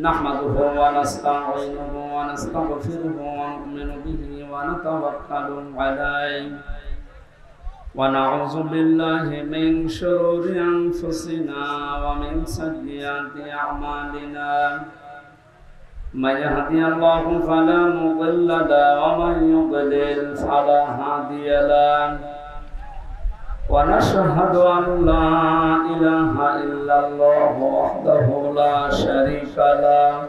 نحمده ونستعينه ونستغفره ونؤمن به ونتوكل عليه ونعوذ بالله من شرور أنفسنا ومن سيئات أعمالنا من يهدي الله فلا مضل له ومن يضلل فلا هادي له ونشهد أن لا إله إلا الله وحده لا شريك له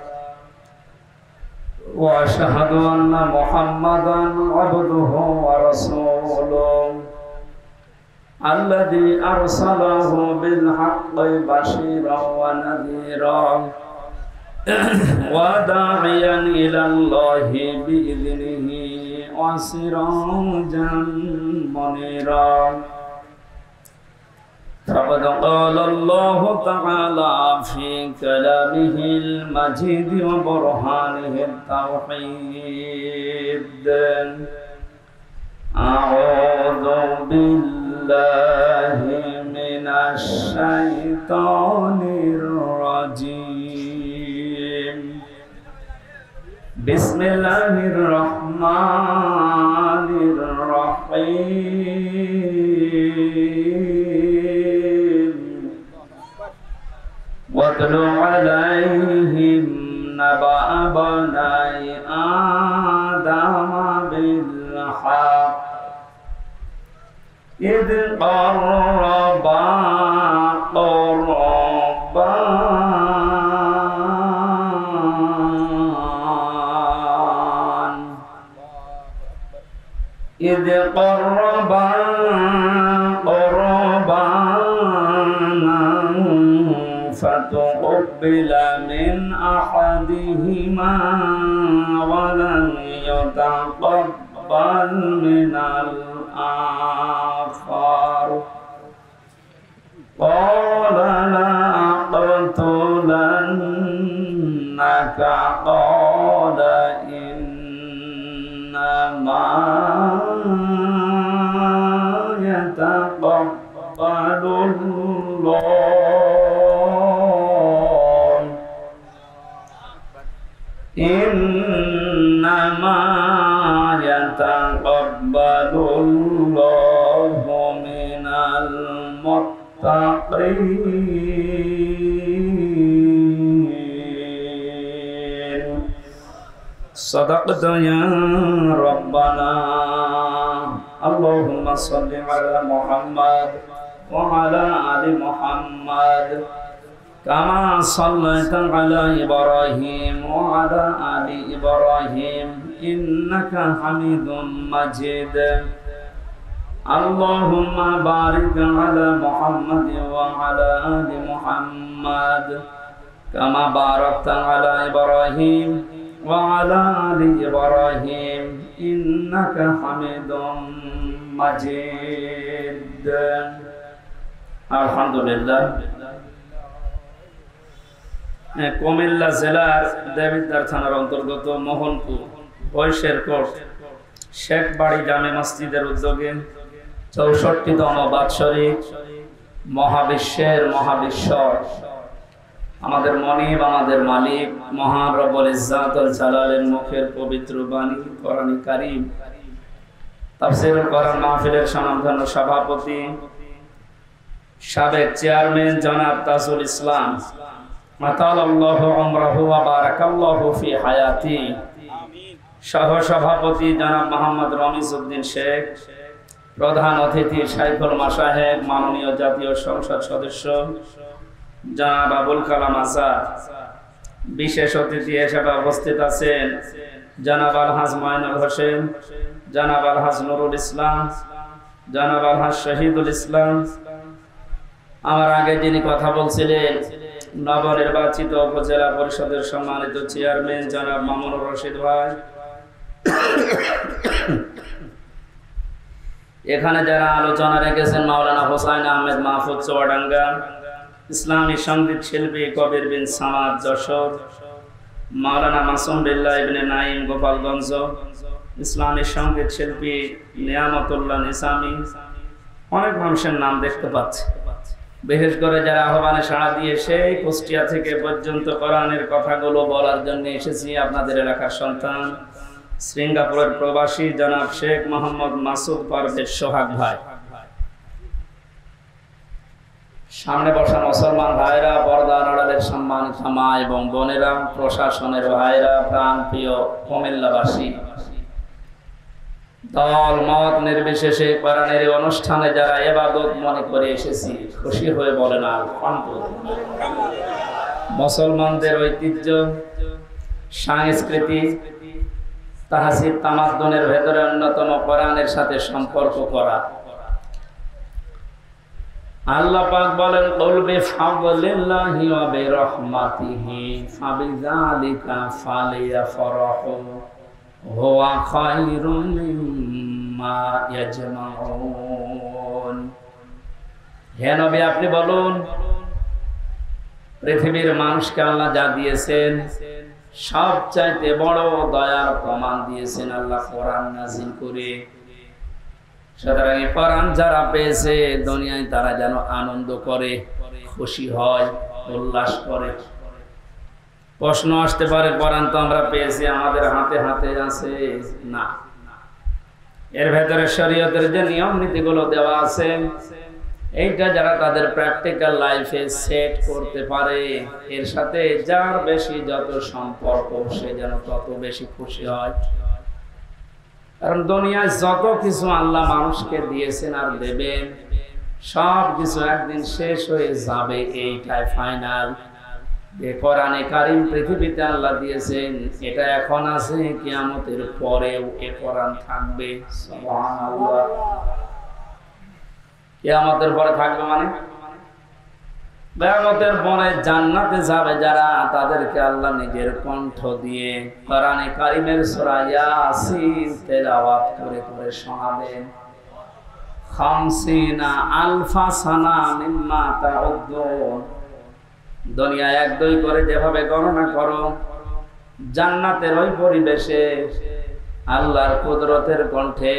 وأشهد أن محمدا عبده ورسوله الذي أرسله بالحق بشيرا ونذيرا وداعيا إلى الله بإذنه وسراجا منيرا فقد قال الله تعالى في كلامه المجيد وبرهانه التوحيد أعوذ بالله من الشيطان الرجيم بسم الله الرحمن الرحيم واتل عليهم نبأ بني آدم بالحق إذ قربا قربانا فتقبل من أحدهما ولم يتقبل من الآخر قال لأقتلنك قال إنما يتقبل الله إنما يتقبل الله من المتقين صدقت يا ربنا اللهم صل على محمد وعلى آل محمد كما صليت على إبراهيم وعلى آل إبراهيم إنك حميد مجيد اللهم بارك على محمد وعلى آل محمد كما باركت على إبراهيم وعلى آل إبراهيم إنك حميد مجيد الحمد لله কুমিল্লা জেলার দেবিদ্বার থানার অন্তর্গত মোহনপুর বৈশেরকোট শেখ বাড়ি জামে মসজিদের উদ্যোগে ৬৪তম বাৎসরিক মহাবিশ্বের মহাবিশ্বর আমাদের মনিব আমাদের মালিক মহান রব্বুল ইজ্জাতুল জালালের মুখের পবিত্র বাণী কোরআন কারীম তাফসীরুল কোরআন মাহফিলের সম্মানিত সভাপতি সাবেক চেয়ারম্যান জনাব তাজুল ইসলাম মাতালাল্লাহু উমরাহু ওয়া বারাকাল্লাহু ফি হায়াতি সহ সভাপতি জনাব মোহাম্মদ রমিজ উদ্দিন শেখ প্রধান অতিথি শাইখুল মাশায়েখ মাননীয় জাতীয় সংসদ সদস্য জনাব আবুল কালাম আজাদ বিশেষ অতিথি হিসেবে উপস্থিত আছেন জনাব আলহাজ মঈনুল হোসেন জনাব আলহাজ নুরুল ইসলাম জনাব আলহাজ শহীদুল ইসলাম আমার আগে যিনি কথা বলছিলেন নবনির্বাচিত উপজেলা পরিষদের সম্মানিত চেয়ারম্যান জনাব মামুনুর রশিদ ভাই এখানে যারা আলোচনা রেখেছেন মাওলানা হোসাইন আহমেদ মাহফুজ চুয়াডাঙ্গা ইসলামী সঙ্গীত শিল্পী কবির বিন সামাদ যশোর মাওলানা মাসুম বিল্লাহ ইবনে নাইম গোপালগঞ্জ ইসলামী সঙ্গীত শিল্পী নিয়ামতুল্লাহ নিসামী অনেক মানুষের নাম দেখতে পাচ্ছি বিশেষ করে যারা আহ্বানে সাড়া দিয়ে সেই কুষ্টিয়া থেকে পর্যন্ত কোরআনের কথাগুলো বলার জন্য এসেছি। আপনাদের এলাকার সন্তান, সিঙ্গাপুরের প্রবাসী জনাব শেখ মোহাম্মদ মাসুদ পারভেজ সোহাগ ভাই, সামনে বসা মুসলমান ভাইরা, পর্দার আড়ালের সম্মানিত মা এবং বোনেরা, প্রশাসনের ভাইরা, প্রাণ প্রিয় কুমিল্লাবাসী, দল মত নির্বিশেষে কোরআনের অনুষ্ঠানে যারা ইবাদত মনে করে এসেছি, খুশি হয়ে বলেন আলহামদুলিল্লাহ। মুসলমানদের ঐতিহ্য, সংস্কৃতি, তাহসিব তামাদ্দুনের ভেতরে অন্যতম কোরআনের সাথে সম্পর্ক করা। আল্লাহ পাক বলেন, কুল বিফাদলিল্লাহি ওয়া বিরহমাতিহি ফাবিযালিকা ফালিয়াফরাহু হুয়া খায়রুম মিম্মা ইয়াজমাউন। হে নবী, আপনি বলুন, পৃথিবীর মানুষকে আল্লাহ যা দিয়েছেন সবচাইতে বড় দয়ার প্রমাণ দিয়েছেন আল্লাহ কোরআন নাযিল করে। সুতরাং এই কোরআন যারা পেয়েছে দুনিয়ায় তারা যেন আনন্দ করে, খুশি হয়, উল্লাস করে। প্রশ্ন আসতে পারে, কোরআন তো আমরা পেয়েছি, আমাদের হাতে হাতে আছে না, এর ভেতরে শরীয়তের যে নিয়ম নীতিগুলো দেওয়া আছে এইটা যারা তাদের প্র্যাকটিক্যাল লাইফে সেট করতে পারে, এর সাথে যার বেশি যত সম্পর্ক সে যেন তত বেশি খুশি হয়। কারণ দুনিয়ায় যত কিছু আল্লাহ মানুষকে দিয়েছেন আর দেবেন সব কিছু একদিন শেষ হয়ে যাবে, এইটাই ফাইনাল। যে কোরআনে কারীম পৃথিবীতে আল্লাহ দিয়েছেন এটা এখন আছে, কিয়ামতের পরেও এ কোরআন থাকবে। সুবহানাল্লাহ। কিয়ামতের পরে থাকবে মানে কিয়ামতের পরে জান্নাতে যাবে যারা, তাদেরকে আল্লাহ নিজের কণ্ঠ দিয়ে কোরআনে কারীমের সূরা ইয়াসিন তেলাওয়াত করে করে শোনাবেন। 50,000 সানা মিম্মা তাউদ্দুন। দুনিয়া 1-2 করে যেভাবে গণনা করো, জান্নাতের ওই পরিবেশে আল্লাহর কুদরতের কণ্ঠে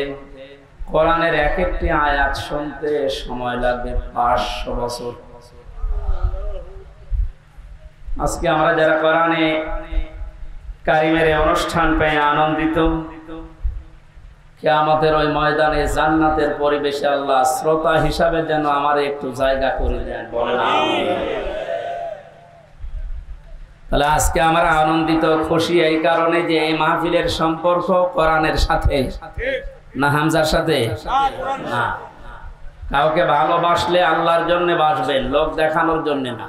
কোরআনের এক একটি আয়াত শুনতে সময় লাগবে 500 বছর। আজকে আমরা যারা কোরআনে কারীমের অনুষ্ঠান পেয়ে আনন্দিত, কিয়ামতের ওই ময়দানে জান্নাতের পরিবেশে আল্লাহ শ্রোতা হিসাবে যেন আমার একটু জায়গা করে দেন, বলেন আমিন। তাহলে আজকে আমরা আনন্দিত, খুশি এই কারণে যে এই মাহফিলের সম্পর্ক কোরআনের সাথে না হামজার সাথে না। কাউকে ভালোবাসলে আল্লাহর জন্য বাসবেন, লোক দেখানোর জন্য না।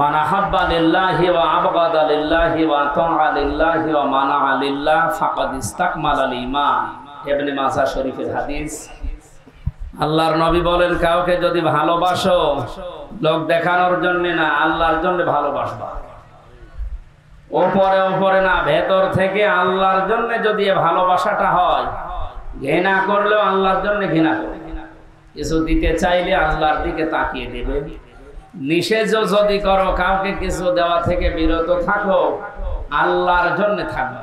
মান আহাব্বা লিল্লাহি ওয়া আবগাদা লিল্লাহি ওয়া তাআ লিল্লাহি ওয়া মানাআ লিল্লাহ ফাকাদ ইসতাকমালাল ঈমান। ইবনে মাজাহ শরীফের হাদিস। আল্লাহর নবী বলেন, কাউকে যদি ভালোবাসো লোক দেখানোর জন্য না, আল্লাহর জন্য ভালোবাসবা। ওপরে ওপরে না, ভেতর থেকে আল্লাহর জন্য যদি ভালোবাসাটা হয়, ঘৃণা করলেও আল্লাহর জন্য ঘৃণা করবে। কিছু দিতে চাইলে আল্লাহর দিকে তাকিয়ে দেবে। নিষেধ যদি করো, কাউকে কিছু দেওয়া থেকে বিরত থাকো, আল্লাহর জন্য থাকবে।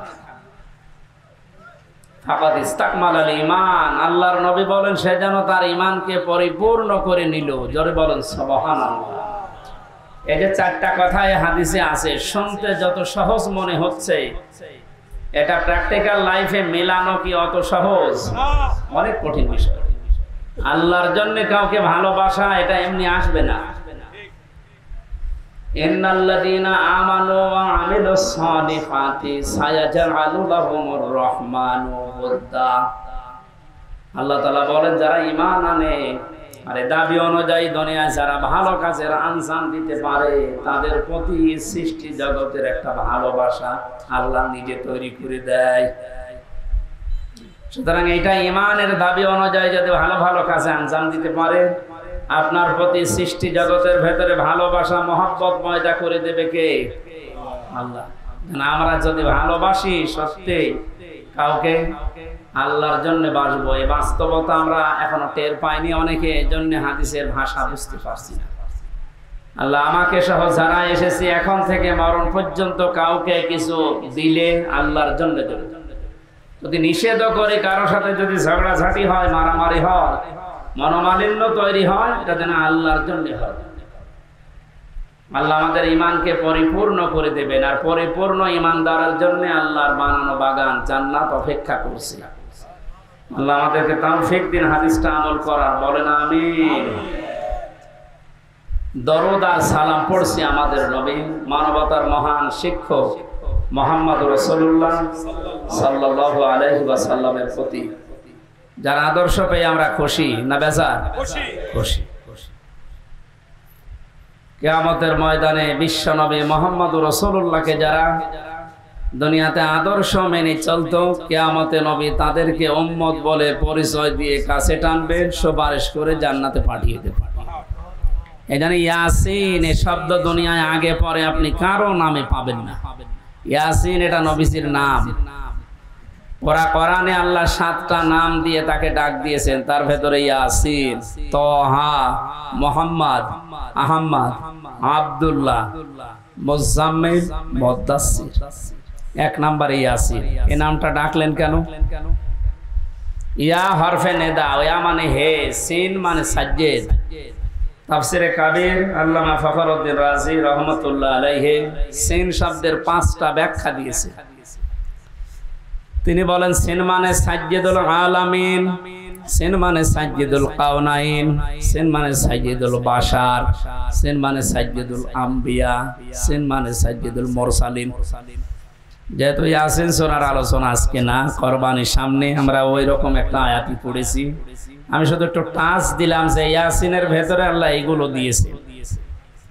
ফাকাদ ইসতাকমালাল ঈমান। আল্লাহর নবী বলেন, সে যেন তার ঈমানকে পরিপূর্ণ করে নিল। জোরে বলেন সুবহানাল্লাহ। এই যে 4টা কথা এই হাদিসে আছে, শুনতে যত সহজ মনে হচ্ছে, এটা প্র্যাকটিক্যাল লাইফে মেলানো কি অত সহজ? অনেক কঠিন বিষয়। আল্লাহর জন্য কাউকে ভালোবাসা এটা এমনি আসবে না। ইন্নাল্লাযীনা আমানু ওয়া আমিলুস সালিহাতি সায়াজআলু লাহুমুর রাহমানু ওয়াদ্দা। আল্লাহ তাআলা বলেন, যারা ঈমান আনে আর দাবি অনুযায়ী দুনিয়ায় যারা ভালো কাজের আঞ্জাম দিতে পারে, তাদের প্রতি সৃষ্টি জগতের একটা ভালোবাসা আল্লাহ নিজে তৈরি করে দেয়। সুতরাং এটা ঈমানের দাবি অনুযায়ী যদি ভালো ভালো কাজে আঞ্জাম দিতে পারে, আপনার প্রতি সৃষ্টি জগতের ভেতরে ভালোবাসা মহব্বত ময়দা করে দেবে কে? আল্লাহ। আমরা যদি ভালোবাসি সত্যি কাউকে, আল্লাহর জন্য বাসবো। এই বাস্তবতা আমরা এখনো টের পাইনি অনেকে, এই জন্য হাদিসের ভাষা বুঝতে পারছি না। আল্লাহ আমাকে সহ যারা এসেছি এখন থেকে মরণ পর্যন্ত কাউকে কিছু দিলে আল্লাহর জন্য দেবে। যদি নিষেধ করে, কারোর সাথে যদি ঝগড়াঝাটি হয়, মারামারি হয়, মনোমালিন্য তৈরি হয়, এটা যেন আল্লাহর জন্য হয়। আল্লাহ আমাদের ঈমানকে পরিপূর্ণ করে দেবেন, আর পরিপূর্ণ ঈমানদারের জন্য আল্লাহর বানানো বাগান জান্নাত অপেক্ষা করছে। আল্লাহ আমাদেরকে তৌফিক দিন হাদিসটা আমল করার, বলেন আমিন। দরুদ আর সালাম পড়ছি আমাদের নবী, মানবতার মহান শিক্ষক মুহাম্মদ রাসূলুল্লাহ সাল্লাল্লাহু আলাইহি ওয়াসাল্লামের প্রতি, যার আদর্শ পেয়ে আমরা খুশি না বেজার? খুশি। কিয়ামতের ময়দানে বিশ্ব নবী মুহাম্মদ রাসূলুল্লাহকে যারা দুনিয়াতে আদর্শ মেনে চলতো, কিয়ামতে নবী তাদেরকে উম্মত বলে পরিচয় দিয়ে কাছে টানবেন, সুপারিশ করে জান্নাতে পাঠিয়ে দেবেন। এই জন্য ইয়াসিন এ শব্দ দুনিয়ায় আগে পরে আপনি কারো নামে পাবেন না। ইয়াসিন এটা নবীজির নাম। ওরা কোরআনে আল্লাহ 7টা নাম দিয়ে তাকে ডাক দিয়েছেন, তার ভেতরে ইয়াসিন, তহা, মুহাম্মদ, আহমদ, আব্দুল্লাহ, মুজাম্মিল, মুদাসসির। 1 নম্বরে ইয়াসিন। এই নামটা ডাকলেন কেন? ইয়া হরফে নেদা, ইয়া মানে হে, সিন মানে সাজ্জেদ। তাফসিরে কাবীর আল্লামা ফখরউদ্দিন রাজি রহমাতুল্লাহ আলাইহি সিন শব্দের 5টা ব্যাখ্যা দিয়েছে। তিনি বলেন সিন মানে সাজ্জেদুল আলামিন, সিন মানে সাজ্জেদুল কাউনাইন, সিন মানে সাজ্জেদুল বাশার, সিন মানে সাজ্জেদুল আম্বিয়া, সিন মানে সাজ্জেদুল মুরসালিন। যেহেতু ইয়াসিন সূরার আলোচনা আজকে না, কুরবানির সামনে আমরা ওই রকম একটা আয়াতই পড়েছি। আমি শুধু একটু টাচ দিলাম যে ইয়াসিনের ভেতরে আল্লাহ এগুলো দিয়েছে।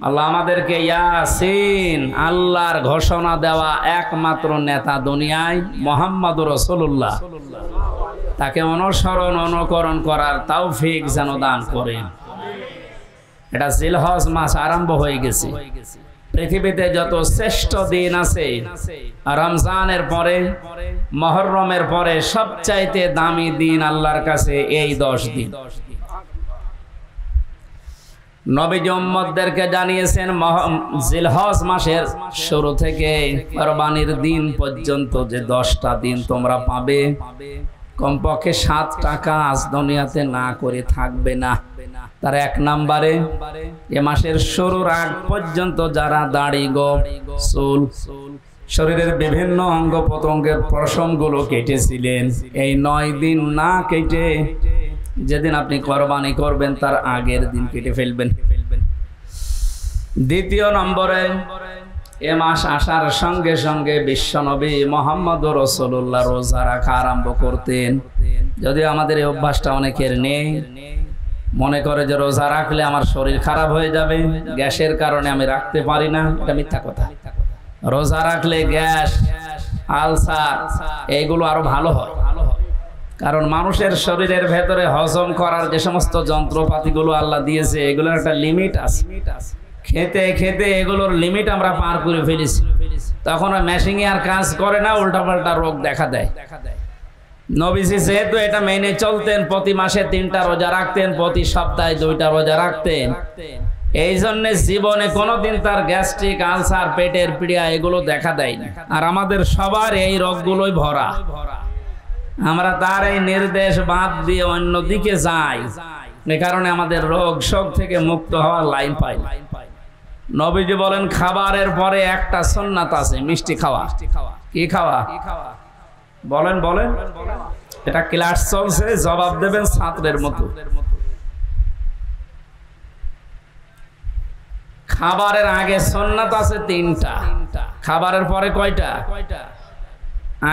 আল্লাহ আমাদেরকে ইয়াসিন, আল্লাহর ঘোষণা দেওয়া একমাত্র নেতা দুনিয়ায় মুহাম্মদুর রাসূলুল্লাহ, তাকে অনুসরণ অনুকরণ করার তৌফিক যেন দান করেন। এটা জিলহজ মাস আরম্ভ হয়ে গেছে। পৃথিবীতে যত শ্রেষ্ঠ দিন আছে, রমজানের পরে, মুহররমের পরে সবচাইতে দামি দিন আল্লাহর কাছে এই 10 দিন। নবী উম্মতদেরকে জানিয়েছেন জিলহজ মাসের শুরু থেকে কুরবানির দিন পর্যন্ত যে 10টা দিন তোমরা পাবে, কমপক্ষে 7টা কাজ দুনিয়াতে না করে থাকবে না। তার 1 নম্বরে এ মাসের শুরুর আগ পর্যন্ত যারা দাড়ি, গোঁফ, চুল, শরীরের বিভিন্ন অঙ্গ প্রত্যঙ্গের পশমগুলো কেটেছিলেন, এই 9 দিন না কেটে যেদিন আপনি কোরবানি করবেন তার আগের দিন কেটে ফেলবেন। দ্বিতীয় নম্বরে এ মাস আসার সঙ্গে সঙ্গে বিশ্বনবী মুহাম্মদুর রাসূলুল্লাহ রোজা রাখা আরম্ভ করতেন। যদিও আমাদের এই অভ্যাসটা অনেকের নেই, মনে করে যে রোজা রাখলে আমার শরীর খারাপ হয়ে যাবে, গ্যাসের কারণে আমি রাখতে পারি না। এটা মিথ্যা কথা। রোজা রাখলে গ্যাস, আলসার এইগুলো আরো ভালো হয়, কারণ মানুষের শরীরের ভেতরে হজম করার যে সমস্ত যন্ত্রপাতিগুলো আল্লাহ দিয়েছে এগুলোর একটা লিমিট আছে। খেতে খেতে এগুলোর লিমিট আমরা পার করে ফেলেছি, তখন মেশিনে আর কাজ করে না, উল্টাপাল্টা রোগ দেখা দেয়। নবীজি যেহেতু এটা মেনে চলতেন, প্রতি মাসে 3টা রোজা রাখতেন, প্রতি সপ্তাহে 2টা রোজা রাখতেন, এই জন্য জীবনে কোনোদিন তার গ্যাস্ট্রিক, আলসার, পেটের পীড়া এগুলো দেখা দেয়নি। আর আমাদের সবার এই রোগগুলোই ভরা। আমরা তার এই নির্দেশ বাদ দিয়ে অন্য দিকে যাই, এ কারণে আমাদের রোগ শোক থেকে মুক্ত হওয়ার লাইন পাই। নবীজি বলেন খাবারের পরে একটা সুন্নাত আছে, মিষ্টি খাওয়া। কি খাওয়া? বলেন বলেন। এটা ক্লাস চলছে, জবাব দেবেন ছাত্রের মতো। খাবারের আগে সুন্নাত আছে 3টা, খাবারের পরে কয়টা?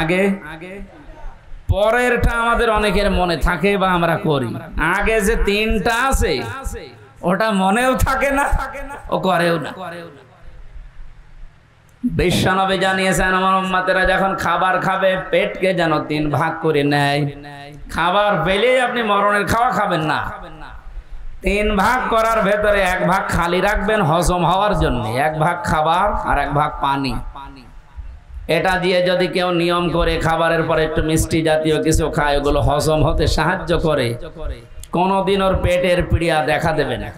আগে। পরেরটা আমাদের অনেকের মনে থাকে বা আমরা করি। আগে যে 3টা আছে ওটা মনেও থাকে না, ও করেও না। বিশ্বনবী জানিয়েছেন আমার উম্মতেরা যখন খাবার খাবে পেটকে যেন 3 ভাগ করে নেয়। খাবার পেলেই আপনি মরণের খাওয়া খাবেন না। 3 ভাগ করার ভেতরে 1 ভাগ খালি রাখবেন হজম হওয়ার জন্য, 1 ভাগ খাবার আর 1 ভাগ পানি। এটা দিয়ে যদি কেউ নিয়ম করে খাবারের পরে একটু মিষ্টি জাতীয় কিছু খায়, ওগুলো হজম হতে সাহায্য করে, কোনোদিন ওর পেটের পীড়া দেখা দেবে না।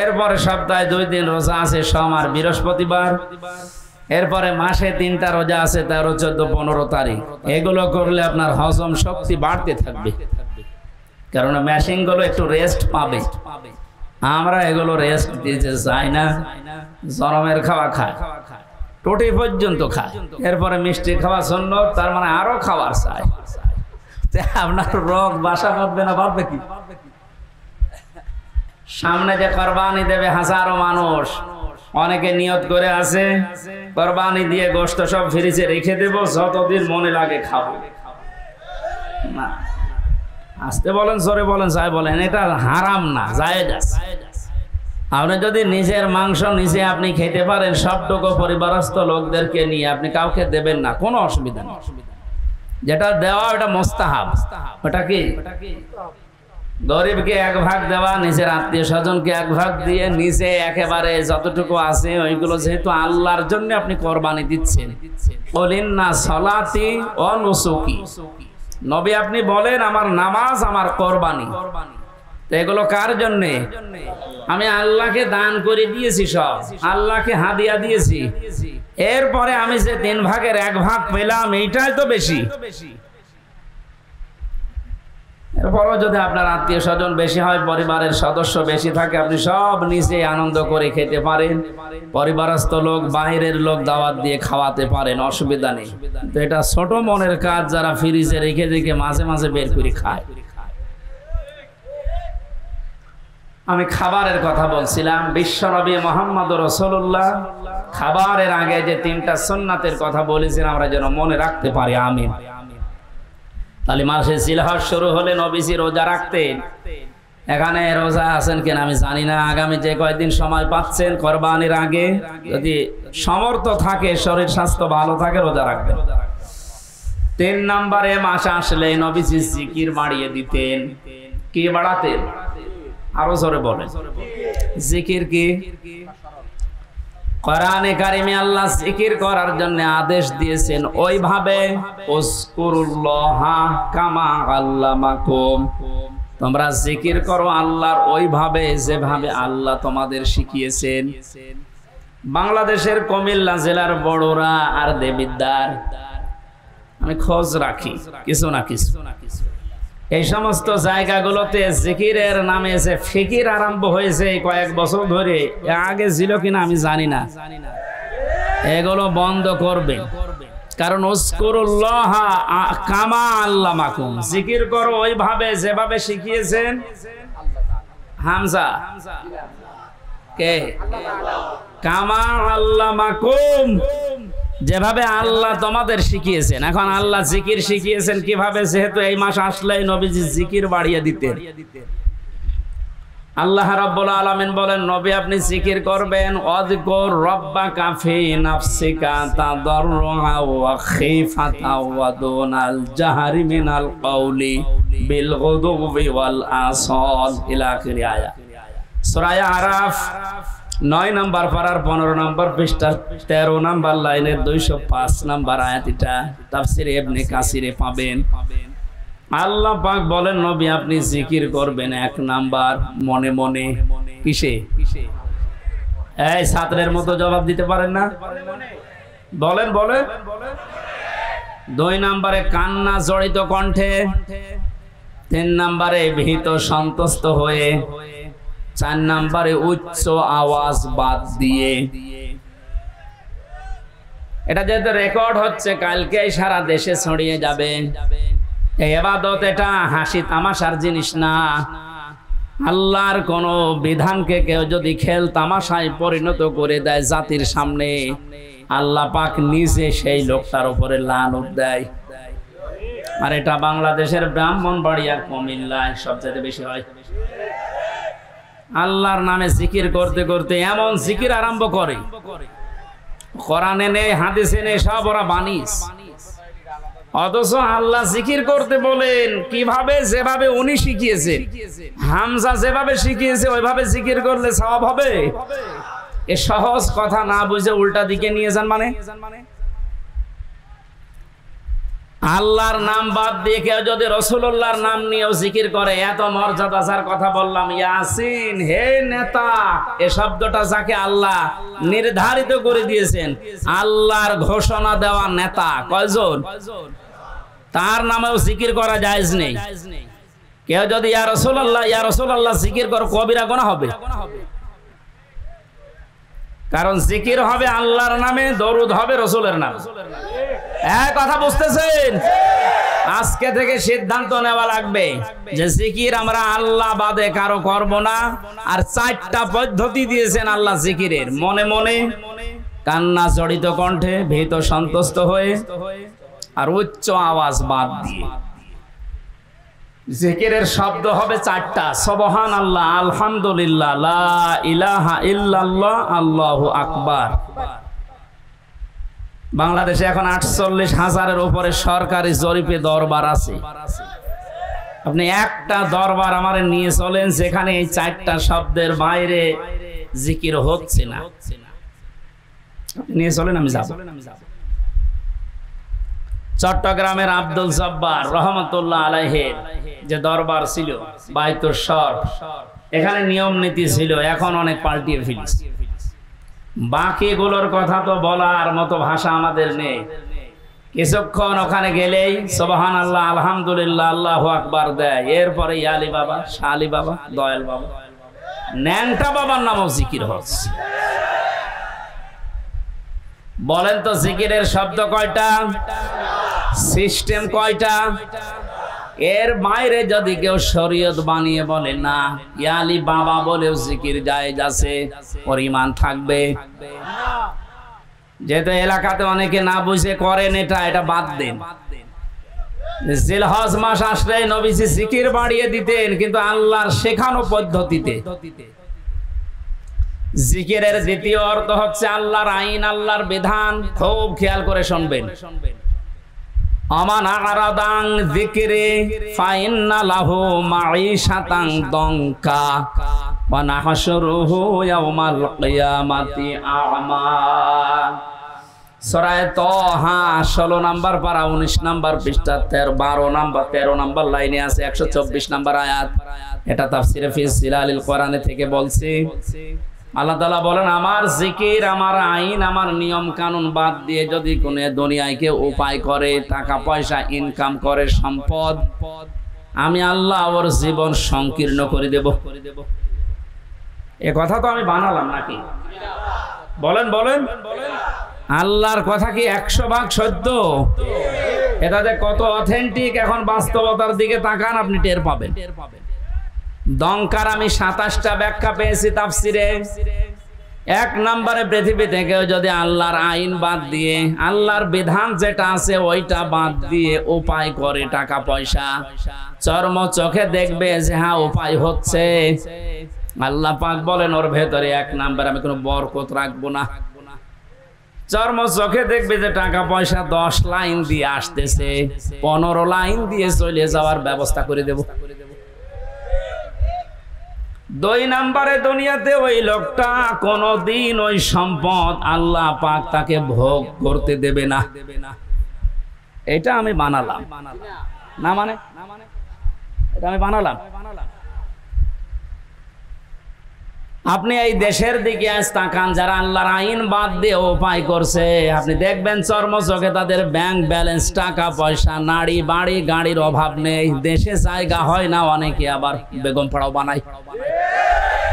এরপরে সপ্তাহে 2 দিন রোজা আছে, সোম আর বৃহস্পতিবার। এরপরে মাসে 3টা রোজা আছে, 13, 14, 15 তারিখ। এগুলো করলে আপনার হজম শক্তি বাড়তে থাকবে। কারণ মেশিন গুলো একটু রেস্ট পাবে, আমরা এগুলো রেস্ট দিতে চাই না। জনমের খাওয়া খায়, টোটি পর্যন্ত খায়, এরপরে মিষ্টি খাওয়া সুন্নত, তার মানে আরো খাওয়ার চাই। আপনার রোগ বাসা বাঁধবে না, বাঁধবে কি? সামনে যে কোরবানি দেবে হাজারো মানুষ, অনেকে নিয়ত করে আছে কোরবানি দিয়ে গোশত সব ফ্রিজে রেখে দেব, যতদিন মনে লাগে খাবো না। আসতে বলেন, জোরে বলেন, যাই বলেন, এটা হারাম না, জায়েজ আছে। আপনি যদি নিজের মাংস নিজে আপনি খেতে পারেন, সবটুকু পরিবারস্থ লোকদেরকে নিয়ে আপনি কাউকে দেবেন না, কোনো অসুবিধা নেই। যেটা দেওয়া ওটা মুস্তাহাব। ওটা কি? গরিবকে এক ভাগ দেওয়া, নিজের আত্মীয় স্বজনকে এক ভাগ দিয়ে নিজে একেবারে যতটুকু আছে ওইগুলো, যেহেতু আল্লাহর জন্য আপনি কোরবানি দিচ্ছেন। বলিন্না সলাতি ও নুসুকি, নবী আপনি বলেন আমার নামাজ আমার কোরবানি। এগুলো কার জন্যে? আমি আল্লাহকে দান করে দিয়েছি, সব আল্লাহকে হাদিয়া দিয়েছি। এরপরে আমি যে 3 ভাগের 1 ভাগ পেলাম, এইটাই তো বেশি। এরপরও যদি আপনার আত্মীয় স্বজন বেশি হয়, পরিবারের সদস্য বেশি থাকে, আপনি সব নিজে আনন্দ করে খেতে পারেন, পরিবারস্থ লোক বাইরের লোক দাওয়াত দিয়ে খাওয়াতে পারেন, অসুবিধা নেই। তো এটা ছোট মনের কাজ, যারা ফ্রিজে রেখে রেখে মাঝে মাঝে বের করে খায়। আমি খাবারের কথা বলছিলাম। বিশ্বনবী মুহাম্মদ রাসূলুল্লাহ খাবারের আগে যে 3টা সুন্নাতের কথা বলেছেন, আমরা যেন মনে রাখতে পারি। আমিন। তাহলে মাসে জিলহজ শুরু হলে নবীজি রোজা রাখতেন। এখানে রোজা আছেন কিনা আমি জানি না। আগামী যে কয়েকদিন সময় পাচ্ছেন কোরবানির আগে, যদি সমর্থ থাকে, শরীর স্বাস্থ্য ভালো থাকে, রোজা রাখবেন। 3 নম্বরে মাস আসলে নবীজি জিকির বাড়িয়ে দিতেন। কি বাড়াতেন? আরো জোরে বলেন। জিকির কি? কোরআনে কারিমে আল্লাহ জিকির করার জন্য আদেশ দিয়েছেন, ওইভাবে উযকুরুল্লাহা কামা আল্লামাকুম, তোমরা জিকির করো আল্লাহর ওইভাবে যেভাবে আল্লাহ তোমাদের শিখিয়েছেন। বাংলাদেশের কুমিল্লা জেলার বড়রা আর দেবিদ্বার আমি খোঁজ রাখি কিছু না কিছু। এই সমস্ত জায়গাগুলোতে জিকিরের নামে যে ফিকির আরম্ভ হয়েছে কয়েক বছর ধরে, আগে ছিল কিনা আমি জানি না, এগুলো বন্ধ করবে। কারণ উযকুরুল্লাহ কামা আল্লামাকুম, জিকির করো ওইভাবে যেভাবে শিখিয়েছেন। হামজা কে? কামা আল্লামাকুম, যেভাবে আল্লাহ তোমাদের শিখিয়েছেন। এখন আল্লাহ জিকির শিখিয়েছেন কিভাবে? যেহেতু এই মাস আসলেই নবীজি জিকির বাড়িয়ে দিতেন। আল্লাহ রাব্বুল আলামিন বলেন, নবী আপনি জিকির করবেন, ওয়াযকুর রাব্বাকা ফি নাফসিকা তাদাররুআ ওয়া খিফাতা ওয়া দুনাল জাহরি মিনাল কাওলি বিল গুদুবি ওয়াল আসাল ইলা আখির আয়াত। সূরা আরাফ 9 নম্বর পারার 15 নম্বর পৃষ্ঠা 13 নম্বর লাইনের 205 নম্বর আয়াত। এটা তাফসীরে ইবনে কাসিরে পাবেন। আল্লাহ পাক বলেন, নবী আপনি জিকির করবেন 1 নাম্বার মনে মনে। কিসে? এই ছাত্রের মতো জবাব দিতে পারেন না? বলেন বলেন। 2 নম্বরে কান্না জড়িত কণ্ঠে। 3 নম্বরে ভীত সন্তুষ্ট হয়ে। 4 নম্বরে উচ্চ আওয়াজ বাদ দিয়ে। এটা যেহেতু রেকর্ড হচ্ছে, কালকে সারা দেশে ছড়িয়ে যাবে। এই ইবাদত এটা হাসি তামাশার জিনিস না। আল্লাহর কোন বিধানকে কেউ যদি খেল তামাশায় পরিণত করে দেয় জাতির সামনে, আল্লাহ পাক নিজে সেই লোকটার উপরে লানত দেয়। আর এটা বাংলাদেশের ব্রাহ্মণবাড়িয়া কুমিল্লায় সবচেয়ে বেশি হয়। আল্লাহর নামে জিকির করতে করতে এমন জিকির আরম্ভ করে, কোরআনে নেই, হাদিসে নেই, সব ওরা বানিস। অথচ আল্লাহ জিকির করতে বলেন কিভাবে? যেভাবে উনি শিখিয়েছেন। হামজা যেভাবে শিখিয়েছে ওইভাবে জিকির করলে সওয়াব হবে। এ সহজ কথা না বুঝে উল্টা দিকে নিয়ে যান। মানে আল্লাহর নাম বাদ দিয়ে কেউ যদি রাসূলুল্লাহর নাম নিয়েও জিকির করে, এত মর্যাদা যার কথা বললাম, ইয়াসিন, হে নেতা, এ শব্দটা যাকে আল্লাহ নির্ধারিত করে দিয়েছেন, আল্লাহর ঘোষণা দেওয়া নেতা কয়জন, তার নামেও জিকির করা জায়েজ নেই। কেউ যদি ইয়া রাসূলুল্লাহ জিকির করো, কবিরা গুনাহ হবে। কারণ জিকির হবে আল্লাহর নামে, দরুদ হবে রাসূলের নামে। এক কথা বুঝতেছেন? আজকে থেকে সিদ্ধান্ত নেওয়া লাগবে যে জিকির আমরা আল্লাহ বাদে কারো করব না। আর 4টা পদ্ধতি দিয়েছেন আল্লাহ জিকিরের, মনে মনে, কান্না জড়িত কণ্ঠে, ভীত সন্তুষ্ট হয়ে, আর উচ্চ আওয়াজ বাদ দিয়ে। জিকিরের শব্দ হবে 4টা, সুবহানাল্লাহ, আলহামদুলিল্লাহ, লা ইলাহা ইল্লাল্লাহ, আল্লাহু আকবার। বাংলাদেশে এখন 48,000-এর উপরে সরকারি জরিপে দরবার আছে। আপনি একটা দরবার আমারে নিয়ে চলেন যেখানে এই 4টা শব্দের বাইরে জিকির হচ্ছে না, নিয়ে চলেন, আমি যাব। চট্টগ্রামের আব্দুল জব্বার রহমতুল্লাহ আলাইহির যে দরবার ছিল বাইতুর শর, এখানে নিয়ম নীতি ছিল, এখন অনেক পাল্টিয়ে ফেলেছে। বাকিগুলোর কথা তো বলার মতো ভাষা আমাদের নেই। কিছুক্ষণ ওখানে গেলেই সুবহানাল্লাহ, আলহামদুলিল্লাহ, আল্লাহু আকবার দেয়। এরপরে ইয়ালি বাবা, শালি বাবা, দয়াল বাবা, ন্যাংটা বাবার নামও জিকির হচ্ছে। বলেন তো জিকিরের শব্দ কয়টা, সিস্টেম কয়টা? এর বাইরে যদি কেউ শরীয়ত বানিয়ে বলে না ইয়ালি বাবা বলেও জিকির জায়েজ আছে, ওর ঈমান থাকবে। যেহেতু এলাকাতে অনেকে না বুঝে করেন, এটা বাদ দেন। জিলহজ মাস আসলে নবীজি জিকির বাড়িয়ে দিতেন, কিন্তু আল্লাহর শেখানো পদ্ধতিতে। জিকিরের দ্বিতীয় অর্থ হচ্ছে আল্লাহর আইন, আল্লাহর বিধান। খুব খেয়াল করে শুনবেন। আমান আরাদাং যিকরি ফাইন্না লাহু মাঈশাতান দঙ্কা ওয়া নাহশুরুহু ইয়াওমাল কিয়ামাতি আ'মা। সূরা তাহা 16 নম্বর পারা 19 নম্বর পৃষ্ঠা 13 নম্বর লাইনে আছে 124 নম্বর আয়াত। এটা তাফসিরে ফি জিলালিল কোরআনে থেকে বলছি। আল্লাহ তাআলা বলেন, আমার জিকির, আমার আইন, আমার নিয়ম কানুন বাদ দিয়ে যদি কোন দুনিয়ায় কেউ উপায় করে, টাকা পয়সা ইনকাম করে, সম্পদ, আমি আল্লাহ ওর জীবন সংকীর্ণ করে দেব। এ কথা তো আমি বানালাম নাকি? বলেন বলেন, আল্লাহর কথা কি 100% সত্য? এটাতে কত অথেন্টিক, এখন বাস্তবতার দিকে তাকান, আপনি টের পাবেন। দঙ্কার আমি 27টা ব্যাখ্যা পেয়েছি তাফসিরে। 1 নম্বরে পৃথিবী থেকে যদি আল্লাহর আইন বাদ দিয়ে, আল্লাহর বিধান যেটা আছে ওইটা বাদ দিয়ে উপায় করে টাকা পয়সা, চর্ম চোখে দেখবে যে হ্যাঁ উপায় হচ্ছে, আল্লাহ পাক বলেন ওর ভেতরে 1 নম্বরে আমি কোনো বরকত রাখবো না। চর্ম চোখে দেখবে যে টাকা পয়সা 10 লাইন দিয়ে আসতেছে, 15 লাইন দিয়ে চলে যাওয়ার ব্যবস্থা করে দেব। 2 নম্বরে দুনিয়াতে ওই লোকটা কোনদিন ওই সম্পদ আল্লাহ পাক তাকে ভোগ করতে দেবে না। এটা আমি বানালাম না, মানে এটা আমি বানালাম। আপনি এই দেশের দিকে আজ তাকান, যারা আল্লাহর আইন বাদ দিয়ে উপায় করছে, আপনি দেখবেন চর্ম চোখে তাদের ব্যাংক ব্যালেন্স, টাকা পয়সা, নাড়ি বাড়ি গাড়ির অভাব নেই, দেশে জায়গা হয় না, অনেকে আবার বেগম পাড়াও বানায়।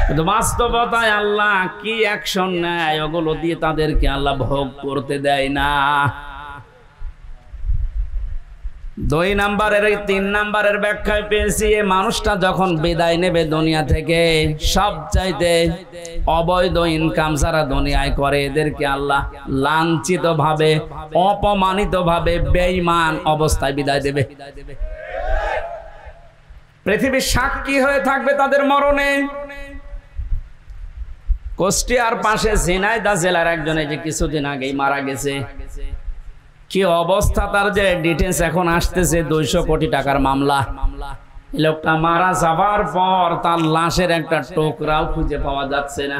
কিন্তু বাস্তবতায় আল্লাহ কি অ্যাকশন নেয়, ওগুলো দিয়ে তাদেরকে আল্লাহ ভোগ করতে দেয় না। 2 নম্বরের 3 নম্বরের ব্যাখ্যায় পেয়েছি, এই মানুষটা যখন বিদায় নেবে দুনিয়া থেকে, সবচাইতে অবৈধ ইনকাম যারা দুনিয়ায় করে, এদেরকে আল্লাহ লাঞ্ছিত ভাবে, অপমানিত ভাবে, বেঈমান অবস্থায় বিদায় দেবে। পৃথিবীর সাক্ষী হয়ে থাকবে তাদের মরণে। কুষ্টিয়ার পাশে ঝিনাইদহ জেলার একজনে যে কিছুদিন আগেই মারা গেছে, কি অবস্থা তার, যে ডিটেইলস এখন আসতেছে, 200 কোটি টাকার মামলা। লোকটা মারা যাবার পর তার লাশের একটা টুকরাও খুঁজে পাওয়া যাচ্ছে না।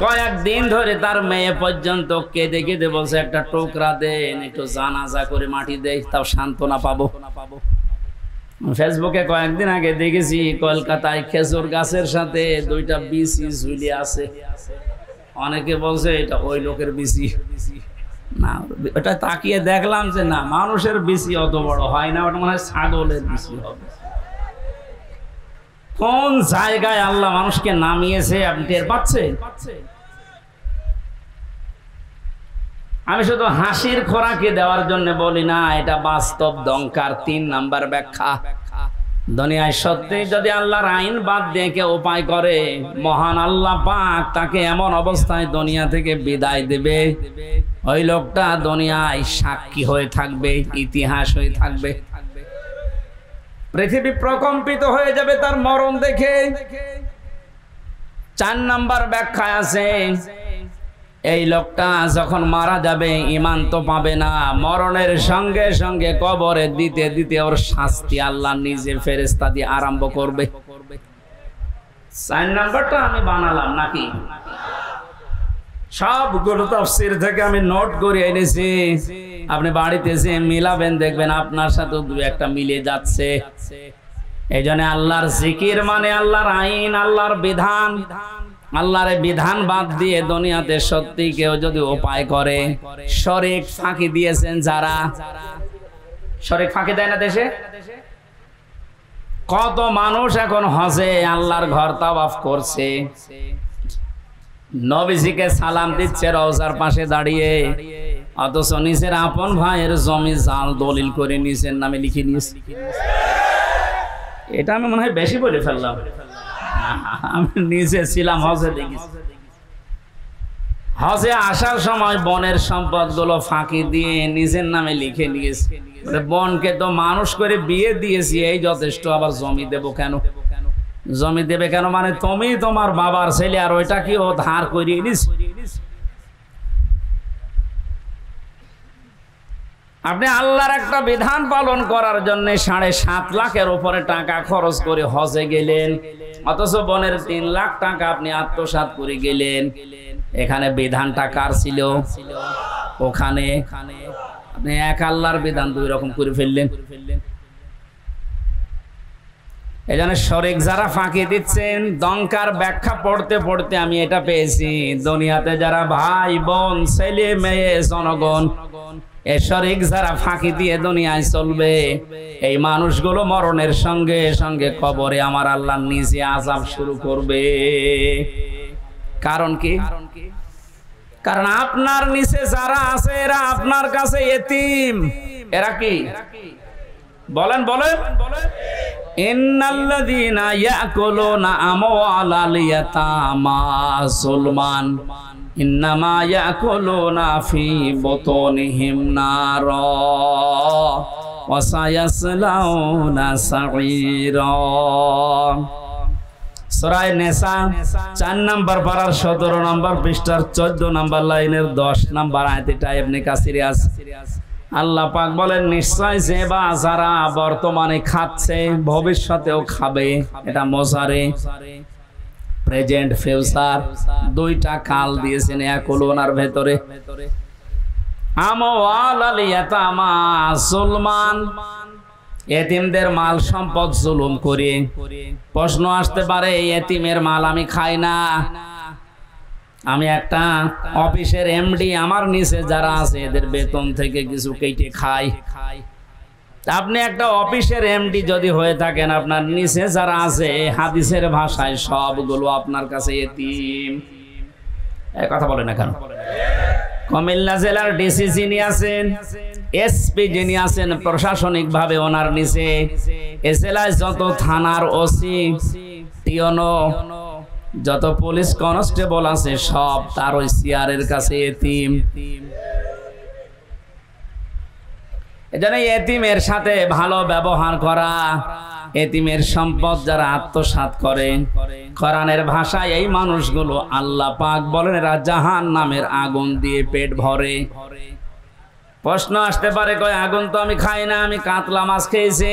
কয়েকদিন ধরে তার মেয়ে পর্যন্ত কেঁদে কেঁদে বলছে, একটা টুকরা দেন, একটু জানাজা করে মাটি দেই, তাও সান্ত্বনা পাবো। ফেসবুকে কয়েকদিন আগে দেখেছি কলকাতায় খেজুর গাছের সাথে 2টা বিচি ঝুলে আছে। অনেকে বলছে এটা ওই লোকের বিচি, না, ওটা তাকিয়ে দেখলাম যে না, মানুষের বিচি অত বড় হয় না, ওটা মনে হয় ছাগলের বিচি হবে। কোন জায়গায় আল্লাহ মানুষকে নামিয়েছে আপনি টের পাচ্ছেন? আমি শুধু হাসির খোরাকি দেওয়ার জন্য বলি না, এটা বাস্তব দংকার 3 নাম্বার ব্যাখ্যা। দুনিয়ায় সত্যি যদি আল্লাহর আইন বাদ দিয়ে কেউ উপায় করে, মহান আল্লাহ পাক তাকে এমন অবস্থায় দুনিয়া থেকে বিদায় দেবে, ওই লোকটা দুনিয়ায় সাক্ষী হয়ে থাকবে, ইতিহাস হয়ে থাকবে। পৃথিবী প্রকম্পিত হয়ে যাবে তার মরণ দেখে। 4 নাম্বার ব্যাখ্যা আছে, এই লোকটা যখন মারা যাবে ঈমান তো পাবে না, মরণের সঙ্গে সঙ্গে কবরে দিতে দিতে ওর শাস্তি আল্লাহ নিজে ফেরেশতা দিয়ে আরম্ভ করবে। 4 নাম্বারটা আমি বানালাম নাকি? সবগুলো তাফসীর থেকে আমি নোট করে এনেছি, আপনি বাড়িতে এসে মিলাবেন, দেখবেন আপনার সাথে 2-1টা মিলে যাচ্ছে। এই জন্য আল্লাহর জিকির মানে আল্লাহর আইন, আল্লাহর বিধান। আল্লাহর বিধান বাদ দিয়ে দুনিয়াতে সত্যি কেউ যদি উপায় করে, শরীক ফাঁকি দিয়েছেন যারা, শরীক ফাঁকি দেয় না দেশে? কত মানুষ এখন হজে আল্লাহর ঘর তাওয়াফ করছে, নবীজিকে সালাম দিচ্ছে রওজার পাশে দাঁড়িয়ে, অথচ নিজের আপন ভাইয়ের জমি জাল দলিল করে নিজের নামে লিখে নিয়েছে। এটা আমি মনে হয় বেশি বলে ফেললাম, আমি নিজে ছিলাম হজে, দেখেছি। হজে আসার সময় বনের সম্পদ গুলো ফাঁকি দিয়ে নিজের নামে লিখে নিয়েছে। বনকে তো মানুষ করে বিয়ে দিয়েছি, এই যথেষ্ট, আবার জমি দেব কেন? জমি দেবে কেন মানে তুমি তোমার বাবার ছেলে, আর ওইটা কি ও ধার করিয়ে নিস? আপনি আল্লাহর একটা বিধান পালন করার জন্য 7.5 লাখের উপরে টাকা খরচ করে হজে গেলেন, অথচ বনের 3 লাখ টাকা আপনি আত্মসাৎ করে গেলেন। এখানে বিধানটা কার ছিল? ওখানে আপনি এক আল্লাহর বিধান 2 রকম করে ফেললেন। এই জন্য শরীক যারা ফাঁকি দিচ্ছেন, দংকার ব্যাখ্যা পড়তে পড়তে আমি এটা পেয়েছি, দুনিয়াতে যারা ভাই বোন ছেলে মেয়ে জনগণ এ শরীক যারা ফাঁকি দিয়ে দুনিয়ায় চলবে, এই মানুষগুলো মরণের সঙ্গে সঙ্গে কবরে আমার আল্লাহ নিজে আযাব শুরু করবে। কারণ কি? কারণ আপনার নিচে যারা আছে এরা আপনার কাছে এতিম। এরা কি? বলেন বলেন। ইন্নাল্লাযীনা ইয়াকুলুনা আমওয়ালাল ইয়াতামা যুলমান ইন্নামা ইয়াকুলুনা ফি বুতুনিহিম নারা ওয়া সায়াসলাউনা সাঈরা। সূরা নিসা 4 নম্বর পারার 17 নম্বর পৃষ্ঠার 14 নম্বর লাইনের 10 নম্বর আয়াত, এটা ইবনে কাসিরে আছে। আল্লাহ পাক বলেন, নিশ্চয় যে বা যারা বর্তমানে খাচ্ছে ভবিষ্যতেও খাবে। এটা মোজারে, প্রেজেন্ট, ফিউচার, 2টা কাল দিয়েছেন ইয়াকুলুনার ভেতরে। আমওয়ালাল ইয়াতামা যুলমান, এতিমদের মাল সম্পদ জুলুম করে। প্রশ্ন আসতে পারে, এতিমের মাল আমি খাই না, আমি একটা অফিসের এমডি, আমার নিচে যারা আছে এদের বেতন থেকে কিছু কেটে খাই। আপনি একটা অফিসের এমডি যদি হয়ে থাকেন, আপনার নিচে যারা আছে হাদিসের ভাষায় সবগুলো আপনার কাছে এতিম। এই কথা বলে না কেন? কুমিল্লা জেলার ডিসি যিনি আছেন, এসপি যিনি আছেন প্রশাসনিক ভাবে, ওনার নিচে এ জেলায় যত থানার ওসি, টিওনো, যত পুলিশ কনস্টেবল আছে সব তার ওই চেয়ারের কাছে এতিম। এজন্য এতিমের সাথে ভালো ব্যবহার করা, এতিমের সম্পদ যারা আত্মসাৎ করে, কোরআনের ভাষায় এই মানুষগুলো আল্লাহ পাক বলেন এরা জাহান্নামের আগুন দিয়ে পেট ভরে। প্রশ্ন আসতে পারে, কয় আগুন তো আমি খাই না, আমি কাতলা মাছ খেয়েছি,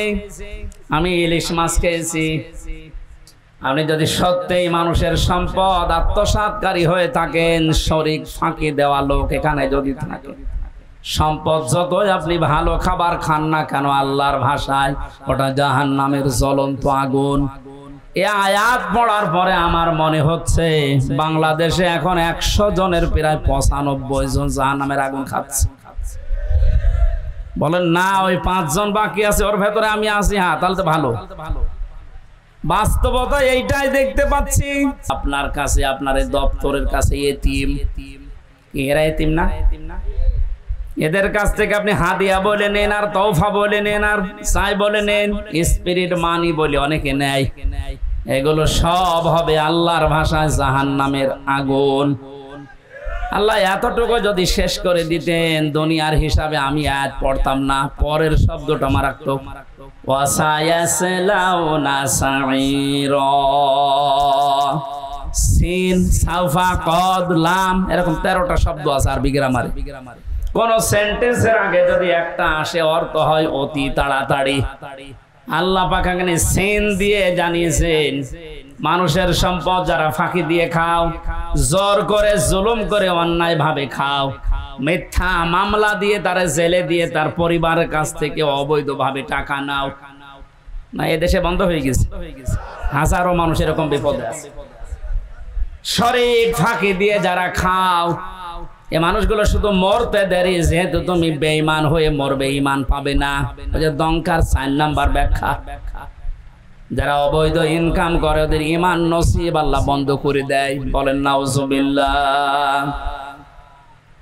আমি ইলিশ মাছ খেয়েছি। আপনি যদি সত্যিই মানুষের সম্পদ আত্মসাৎকারী হয়ে থাকেন, শরীক ফাঁকি দেওয়া লোক এখানে যদি থাকে, সম্পদ যতই আপনি ভালো খাবার খান না কেন, আল্লাহর ভাষায় ওটা জাহান্নামের জ্বলন্ত আগুন। এ আয়াত পড়ার পরে আমার মনে হচ্ছে বাংলাদেশে এখন 100 জনের প্রায় 95 জন জাহান্নামের আগুন খাচ্ছে। বলেন না ওই 5 জন বাকি আছে, ওর ভেতরে আমি আছি। হ্যাঁ, তাহলে তো ভালো। বাস্তবতা এইটাই দেখতে পাচ্ছি। আপনার কাছে, আপনার এই দপ্তরের কাছে এতিম, এরা এতিম না? এদের কাছ থেকে আপনি হাদিয়া বলে নেন, আর তওফা বলে নেন, আর চাই বলে নেন, স্পিরিট মানি বলে অনেকে নেয়। এগুলো সব হবে আল্লাহর ভাষায় জাহান্নামের আগুন। আল্লাহ এতটুকু যদি শেষ করে দিতেন, দুনিয়ার হিসাবে আমি আয়াত পড়তাম না। পরের শব্দটা মারাত্মক, ওয়াসায়াসলাউনা সাঈরা, সিন সাউফা কদ লাম, এরকম 13টা শব্দ আছে আরবি গ্রামারে। কোন সেন্টেন্সের আগে যদি একটা আসে অর্থ হয় অতি তাড়াতাড়ি। আল্লাহ পাক এখানে সিন দিয়ে জানিয়েছেন, মানুষের সম্পদ যারা ফাঁকি দিয়ে খাও, জোর করে জুলুম করে অন্যায় ভাবে খাও, মিথ্যা মামলা দিয়ে তারা জেলে দিয়ে তার পরিবারের কাছ থেকে অবৈধভাবে টাকা নাও, না এদেশে বন্ধ হয়ে গেছে। হাজারো মানুষ এরকম বিপদে আছে। শরীক ফাঁকি দিয়ে যারা খাও, এ মানুষগুলো শুধু মরতে দেরি, যেহেতু তুমি বেঈমান হয়ে মরবে, ঈমান পাবে না। ওই যে দঙ্কার 4 নাম্বার ব্যাখ্যা, যারা অবৈধ ইনকাম করে ওদের ঈমান নসিব আল্লাহ বন্ধ করে দেয়। বলেন নাউজুবিল্লাহ।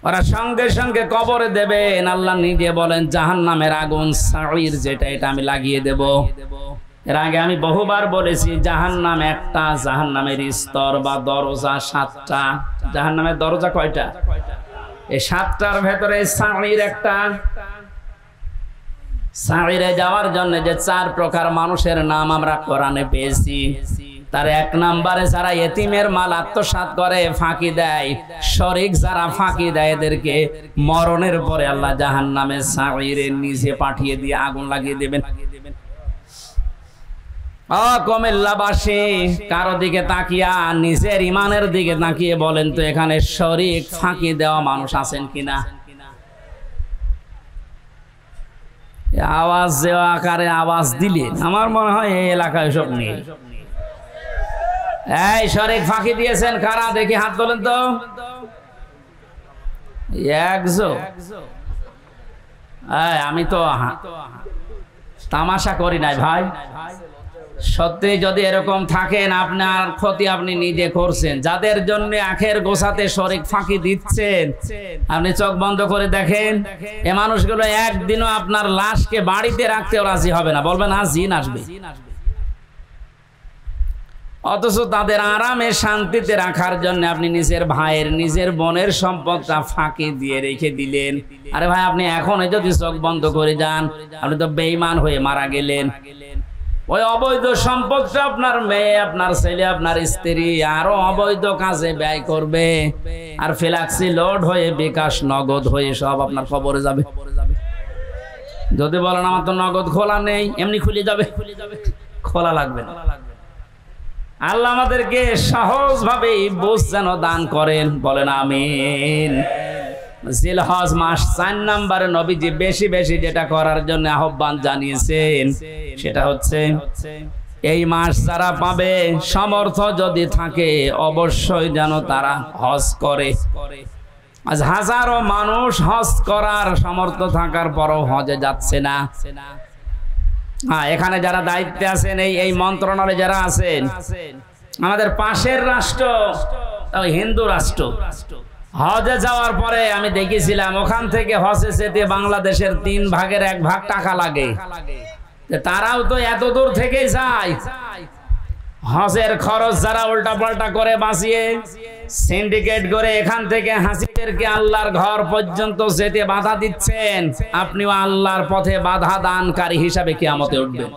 ওরা সঙ্গে সঙ্গে কবরে দেবেন। আল্লাহ নিজে বলেন জাহান্নামের আগুন সাঈর, যেটা এটা আমি লাগিয়ে দেব। এর আগে আমি বহুবার বলেছি, জাহান্নাম একটা, জাহান্নামের স্তর বা দরজা 7টা। জাহান্নামের দরজা কয়টা? এই 7টার ভেতরে সাঈর একটা। সাঈরে যাওয়ার জন্য যে 4 প্রকার মানুষের নাম আমরা কোরআনে পেয়েছি, তার 1 নম্বরে যারা এতিমের মাল আত্মসাৎ করে, ফাঁকি দেয়, শরীক যারা ফাঁকি দেয়, এদেরকে মরণের পরে আল্লাহ জাহান্নামে সাঈরের নিচে পাঠিয়ে দিয়ে আগুন লাগিয়ে দেবেন। কুমিল্লাবাসী কারো দিকে তাকিয়া নিজের ইমানের দিকে তাকিয়ে বলেন তো, এখানে শরীক ফাঁকি দেওয়া মানুষ আছেন কিনা? আওয়াজ দেওয়া আকারে আওয়াজ দিলে আমার মনে হয় এই এলাকায় সব নেই। এই শরীক ফাঁকি দিয়েছেন কারা? দেখি হাত তোলেন তো। আমি তো তামাশা করি নাই ভাই। সত্যি যদি এরকম থাকেন, আপনার ক্ষতি আপনি নিজে করছেন। যাদের জন্য আখের গোছাতে শরীক ফাঁকি দিচ্ছেন, আপনি চোখ বন্ধ করে দেখেন, এ মানুষগুলো একদিনও আপনার লাশকে বাড়িতে রাখতেও রাজি হবে না, বলবেন না জিন আসবে। অথচ তাদের আরামে শান্তিতে রাখার জন্য আপনি নিজের ভাইয়ের, নিজের বোনের সম্পদটা ফাঁকি দিয়ে রেখে দিলেন। আরে ভাই, আপনি এখন যদি চোখ বন্ধ করে যান, আপনি তো বেঈমান হয়ে মারা গেলেন। ওই অবৈধ সম্পদটা আপনার মেয়ে, আপনার ছেলে, আপনার স্ত্রী আরো অবৈধ কাজে ব্যয় করবে, আর ফ্ল্যাক্সি লোড হয়ে, বিকাশ নগদ হয়ে সব আপনার কবরে যাবে। যদি বলেন আমার তো নগদ খোলা নেই, এমনি খুলে যাবে, খোলা লাগবে না। আল্লাহ আমাদেরকে সহজভাবে বুঝ যেন দান করেন, বলেন আমিন। জিলহজ মাস 4 নম্বরে নবীজি বেশি বেশি যেটা করার জন্য আহ্বান জানিয়েছেন, সেটা হচ্ছে এই মাস যারা পাবে, সামর্থ্য যদি থাকে, অবশ্যই যেন তারা হজ করে। আজ হাজারো মানুষ হজ করার সামর্থ্য থাকার পরও হজে যাচ্ছে না। এখানে যারা দায়িত্বে আছেন, এই মন্ত্রণালয়ে যারা আছেন, আমাদের পাশের রাষ্ট্র হিন্দু রাষ্ট্র, হজে যাওয়ার পরে আমি দেখেছিলাম ওখান থেকে হজে যেতে বাংলাদেশের 3 ভাগের 1 ভাগ টাকা লাগে। তারাও তো এত দূর থেকে যায়। হজের খরচ যারা উল্টা পাল্টা করে বাঁচিয়ে সিন্ডিকেট করে এখান থেকে হাসিদেরকে আল্লাহর ঘর পর্যন্ত যেতে বাধা দিচ্ছেন, আপনিও আল্লাহর পথে বাধা দানকারী হিসাবে কিয়ামতে উঠবেন।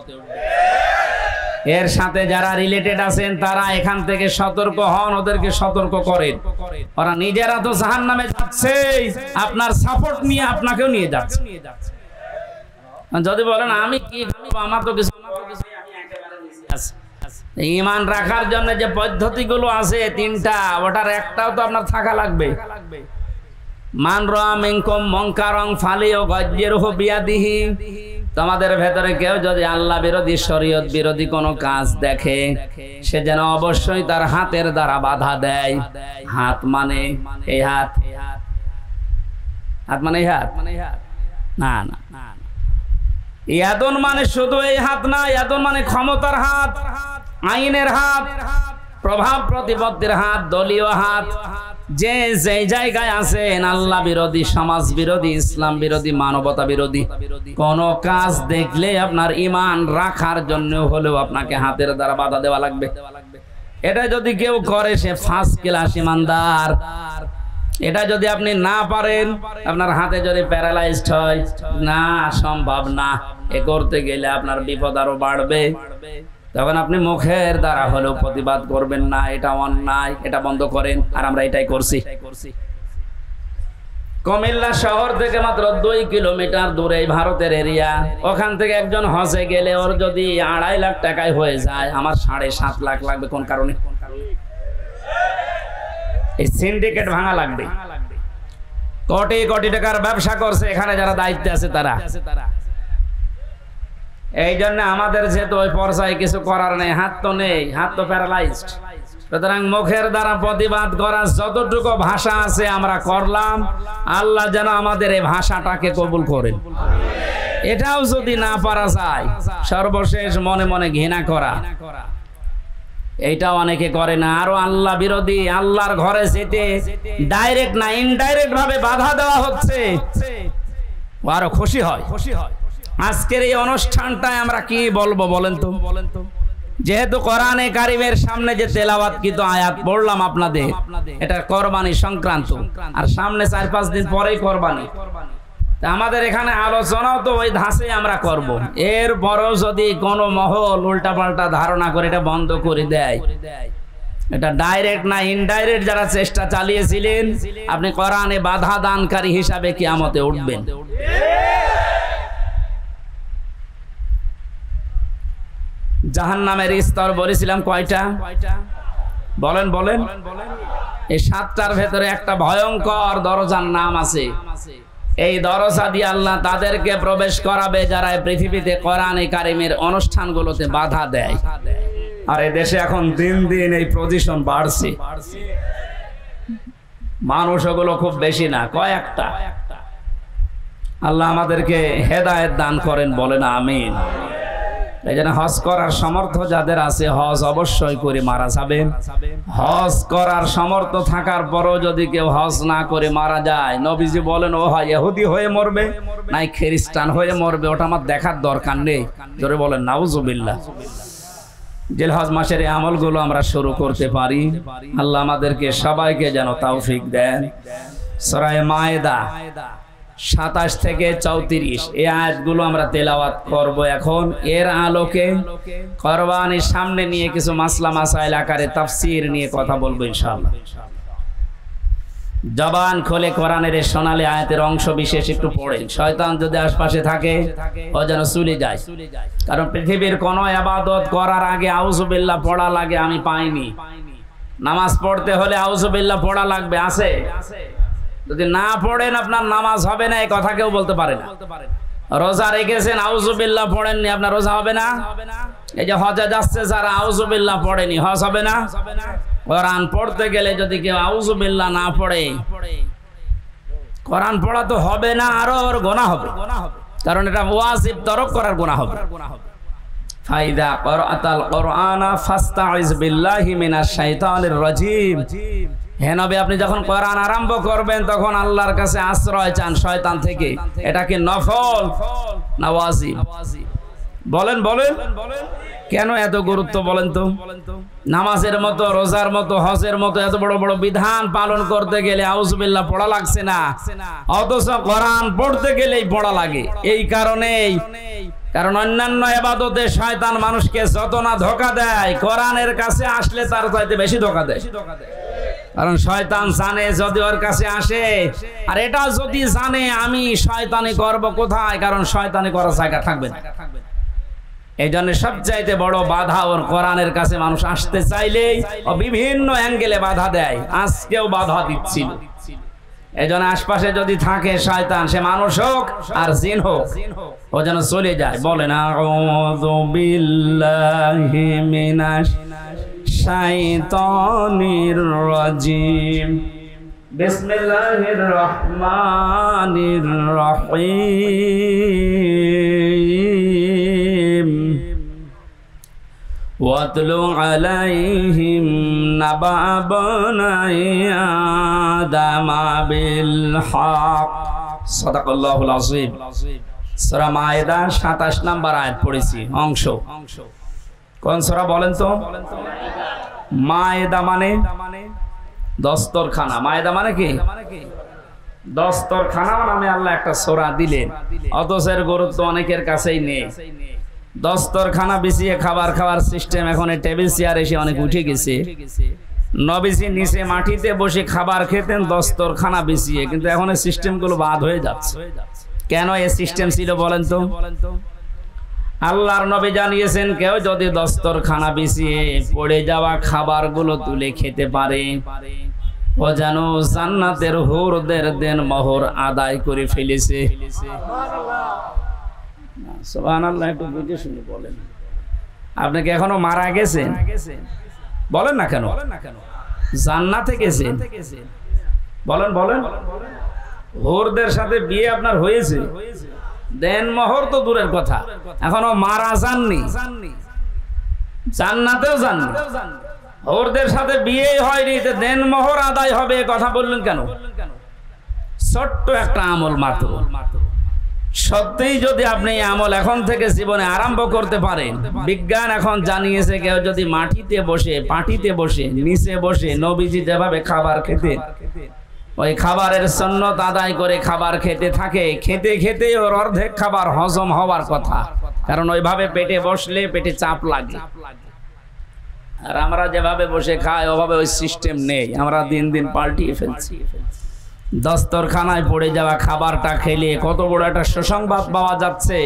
এর সাথে যারা রিলেটেড আছেন তারা এখান থেকে সতর্ক হন, ওদেরকে সতর্ক করেন। ওরা নিজেরা তো জাহান্নামে যাচ্ছে, আপনার সাপোর্ট নিয়ে আপনাকেও নিয়ে যাচ্ছে। যদি বলেন আমি কি আমার তো কিছু, ঈমান রাখার জন্য যে পদ্ধতিগুলো আছে 3টা, ওটার একটাও তো আপনার থাকা লাগবে। মান রাআ মিনকুম মুনকারান ফালিয়ুগায়্যিরহু বিয়াদিহি, তোমাদের ভেতরে কেউ যদি আল্লাহ বিরোধী শরীয়ত বিরোধী কোনো কাজ দেখে সে যেন অবশ্যই তার হাতের দ্বারা বাধা দেয়। হাত মানে এই হাত, হাত মানে এই হাত না, না ইয়াদুন মানে শুধু এই হাত না, ইয়াদুন মানে ক্ষমতার হাত, আইনের হাত, প্রভাব প্রতিপত্তির হাত, দলীয় হাত। যে যেই জায়গায় আছেন আল্লাহ বিরোধী, সমাজ বিরোধী, ইসলাম বিরোধী, মানবতা বিরোধী কোন কাজ দেখলে আপনার ঈমান রাখার জন্য হলেও আপনাকে হাতের দ্বারা বাধা দেওয়া লাগবে। এটা যদি কেউ করে সে ফার্স্ট ক্লাস ঈমানদার। এটা যদি আপনি না পারেন, আপনার হাতে যদি প্যারালাইজড হয়, না সম্ভব না, এ করতে গেলে আপনার বিপদ আরো বাড়বে। তখন আপনি মুখের দ্বারা হলেও প্রতিবাদ করবেন না, এটা অন্যায়, এটা বন্ধ করেন। আর আমরা এটাই করছি। কুমিল্লা শহর থেকে মাত্র 2 কিলোমিটার দূরে ভারতের এরিয়া। ওখান থেকে একজন হজে গেলে ওর যদি 2.5 লাখ টাকায় হয়ে যায়, আমার 7.5 লাখ লাগবে। কোন কারণে? এই সিন্ডিকেট ভাঙা লাগবে। কোটি কোটি টাকার ব্যবসা করছে এখানে যারা দায়িত্বে আছে তারা। এই জন্য আমাদের যেহেতু ওই পর্যায়ে কিছু করার নেই, হাত তো নেই, হাত তো প্যারালাইজড। সুতরাং মুখের দ্বারা প্রতিবাদ করার যতটুকু ভাষা আছে আমরা করলাম। আল্লাহ যেন আমাদের এই ভাষাটাকে কবুল করেন। এটাও যদি না পারা যায়, সর্বশেষ মনে মনে ঘৃণা করা, এইটা অনেকে করে না। আরো আল্লাহ বিরোধী, আল্লাহর ঘরে যেতে ডাইরেক্ট না ইনডাইরেক্ট ভাবে বাধা দেওয়া হচ্ছে, আরো খুশি হয়। আজকের এই অনুষ্ঠানটায় আমরা কি বলবো বলেন তো? যেহেতু কোরআনে কারিমের সামনে যে তেলাওয়াতকৃত আয়াত পড়লাম আপনাদের, এটা কোরবানি সংক্রান্ত, আর সামনে 4-5 দিন পরেই কোরবানি। আমাদের এখানে আলোচনাও তো ওই ধাঁচে আমরা করব। এরপরও যদি কোনো মহল উল্টাপাল্টা ধারণা করে এটা বন্ধ করে দেয়, এটা ডাইরেক্ট না ইনডাইরেক্ট যারা চেষ্টা চালিয়েছিলেন, আপনি কোরআনে বাধা দানকারী হিসাবে কিয়ামতে উঠবেন। জাহান্নামের স্তর বলেছিলাম কয়টা? বলেন বলেন। এই 7টার ভেতরে একটা ভয়ঙ্কর দরজার নাম আছে। এই দরজা দিয়ে আল্লাহ তাদেরকে প্রবেশ করাবে যারা পৃথিবীতে কোরআনে কারিমের অনুষ্ঠানগুলোতে বাধা দেয়। আর এই দেশে এখন দিন দিন এই পজিশন বাড়ছে। মানুষ ওগুলো খুব বেশি না, কয়েকটা। আল্লাহ আমাদেরকে হেদায়েত দান করেন, বলেন আমিন। এই জন্য হজ করার সামর্থ্য যাদের আছে হজ অবশ্যই করে মারা যাবেন। হজ করার সামর্থ্য থাকার পরও যদি কেউ হজ না করে মারা যায়, নবীজি বলেন ও হয় ইহুদি হয়ে মরবে নাই খ্রিস্টান হয়ে মরবে, ওটা আমার দেখার দরকার নেই। জোরে বলেন নাউজুবিল্লাহ। জিলহজ মাসের এই আমলগুলো আমরা শুরু করতে পারি। আল্লাহ আমাদেরকে সবাইকে যেন তৌফিক দেন। সূরা মায়েদা 27 থেকে 34 এই আয়াতগুলো আমরা তেলাওয়াত করব এখন। এর আলোকে কোরবানির সামনে নিয়ে কিছু মাসলা মাসাইল আকারে তাফসীর নিয়ে কথা বলবো ইনশাআল্লাহ। জবান খুলে কোরআনের এই সোনালী আয়াতের অংশ বিশেষ একটু পড়েন। শয়তান যদি আশপাশে থাকে ও যেন চলে যায়। কারণ পৃথিবীর কোন ইবাদত করার আগে আউযুবিল্লাহ পড়া লাগে আমি পাইনি। নামাজ পড়তে হলে আউযুবিল্লাহ পড়া লাগবে, আছে? যদি না পড়েন আপনার নামাজ হবে না, এই কথা কেউ বলতে পারে না। রোজা রেখেছেন আউযুবিল্লাহ পড়েননি, আপনার রোজা হবে না। এই যে হজে যাচ্ছে যারা আউযুবিল্লাহ পড়েনি, হজ হবে না। কোরআন পড়তে গেলে যদি কেউ আউযুবিল্লাহ না পড়ে, কোরআন পড়া তো হবে না, আরো ওর গুনাহ হবে। কারণ এটা ওয়াজিব তরক করার গুনাহ হবে। ফাইদা ক্বরাতাল কুরআনা ফাস্তাইজ বিল্লাহি মিনাশ শাইতানির রাজীম। হে নবী, আপনি যখন কোরআন আরম্ভ করবেন তখন আল্লাহর কাছে আশ্রয় চান শয়তান থেকে। এটা কি নফল না ওয়াজিব? বলেন বলেন। কেন এত গুরুত্ব বলেন তো? নামাজের মতো, রোজার মতো, হজের মতো এত বড় বড় বিধান পালন করতে গেলে আউযুবিল্লাহ পড়া লাগছে না, অথচ কোরআন পড়তে গেলেই পড়া লাগে। এই কারণেই, কারণ অন্যান্য ইবাদতে শয়তান মানুষকে যত না ধোঁকা দেয়, কোরআনের কাছে আসলে তার চাইতে বেশি ধোঁকা দেয়। কারণ শয়তান জানে যদি ওর কাছে আসে, আর এটা যদি জানে আমি শয়তানি করব কোথায়, কারণ শয়তানি করার জায়গা থাকবে না। এই জন্য সবচাইতে বড় বাধা ওর কোরআনের কাছে মানুষ আসতে চাইলেই ও বিভিন্ন অ্যাঙ্গেলে বাধা দেয়। আজকেও বাধা দিচ্ছিল। এজন্য আশপাশে যদি থাকে শয়তান, সে মানুষ হোক আর জিন হোক, ও যেন চলে যায়। বলেন আউযু বিল্লাহি মিনাশ শাইতানির রাজিম, বিসমিল্লাহির রহমানির রহিম। ওয়াতলু আলাইহিম নাবা বনি আদম বিল হক। সাদাকাল্লাহুল আযীম। সূরা মায়েদা 27 নম্বর আয়াত পড়েছি অংশ। কোন সূরা বলেন তো? মায়েদা মানে দস্তরখানা। মায়েদা মানে কি? দস্তরখানা নামে আল্লাহ একটা সূরা দিলেন, অথচ এর গুরুত্ব অনেকের কাছেই নেই। দস্তরখানা বিছিয়ে খাবার খাওয়ার সিস্টেম এখন টেবিল চেয়ার এসে অনেক উঠে গেছে। নবীজি নিচে মাটিতে বসে খাবার খেতেন দস্তরখানা বিছিয়ে, কিন্তু এখন এই সিস্টেমগুলো বাদ হয়ে যাচ্ছে। কেন এই সিস্টেম ছিল বলেন তো? আল্লাহর নবী জানিয়েছেন, কেউ যদি দস্তরখানা বিছিয়ে পড়ে যাওয়া খাবারগুলো তুলে খেতে পারে, ও যেন জান্নাতের হুরদের দেন মোহর আদায় করে ফেলেছে। সুবহানাল্লাহ, একটু বুঝে শুনে বলেন। আপনি কি এখনো মারা গেছেন? বলেন না কেন? জান্নাতে গেছেন? বলেন বলেন। হুরদের সাথে বিয়ে আপনার হয়েছে, দেন মোহর তো দূরের কথা, এখনো মারা যাননি, জান্নাতেও যাননি, হুরদের সাথে বিয়ে হয়নি, দেন মোহর আদায় হবে কথা বললেন কেন? ছোট্ট একটা আমল মাত্র। সত্যিই যদি আপনি আমল এখন থেকে জীবনে আরম্ভ করতে পারেন, বিজ্ঞান এখন জানিয়েছে, কেউ যদি মাটিতে বসে, পাটিতে বসে, নিচে বসে নবীজি যেভাবে খাবার খেতেন, ওই খাবারের সুন্নত আদায় করে খাবার খেতে থাকে, খেতে খেতে ওর অর্ধেক খাবার হজম হওয়ার কথা, কারণ ওইভাবে পেটে বসলে পেটে চাপ লাগে। আর আমরা যেভাবে বসে খাই ওভাবে ওই সিস্টেম নেই, আমরা দিন দিন পাল্টিয়ে ফেলছি। দস্তরখানায় পড়ে যাওয়া খাবারটা খেলে কত বড় একটা সুসংবাদ পাওয়া যাচ্ছে,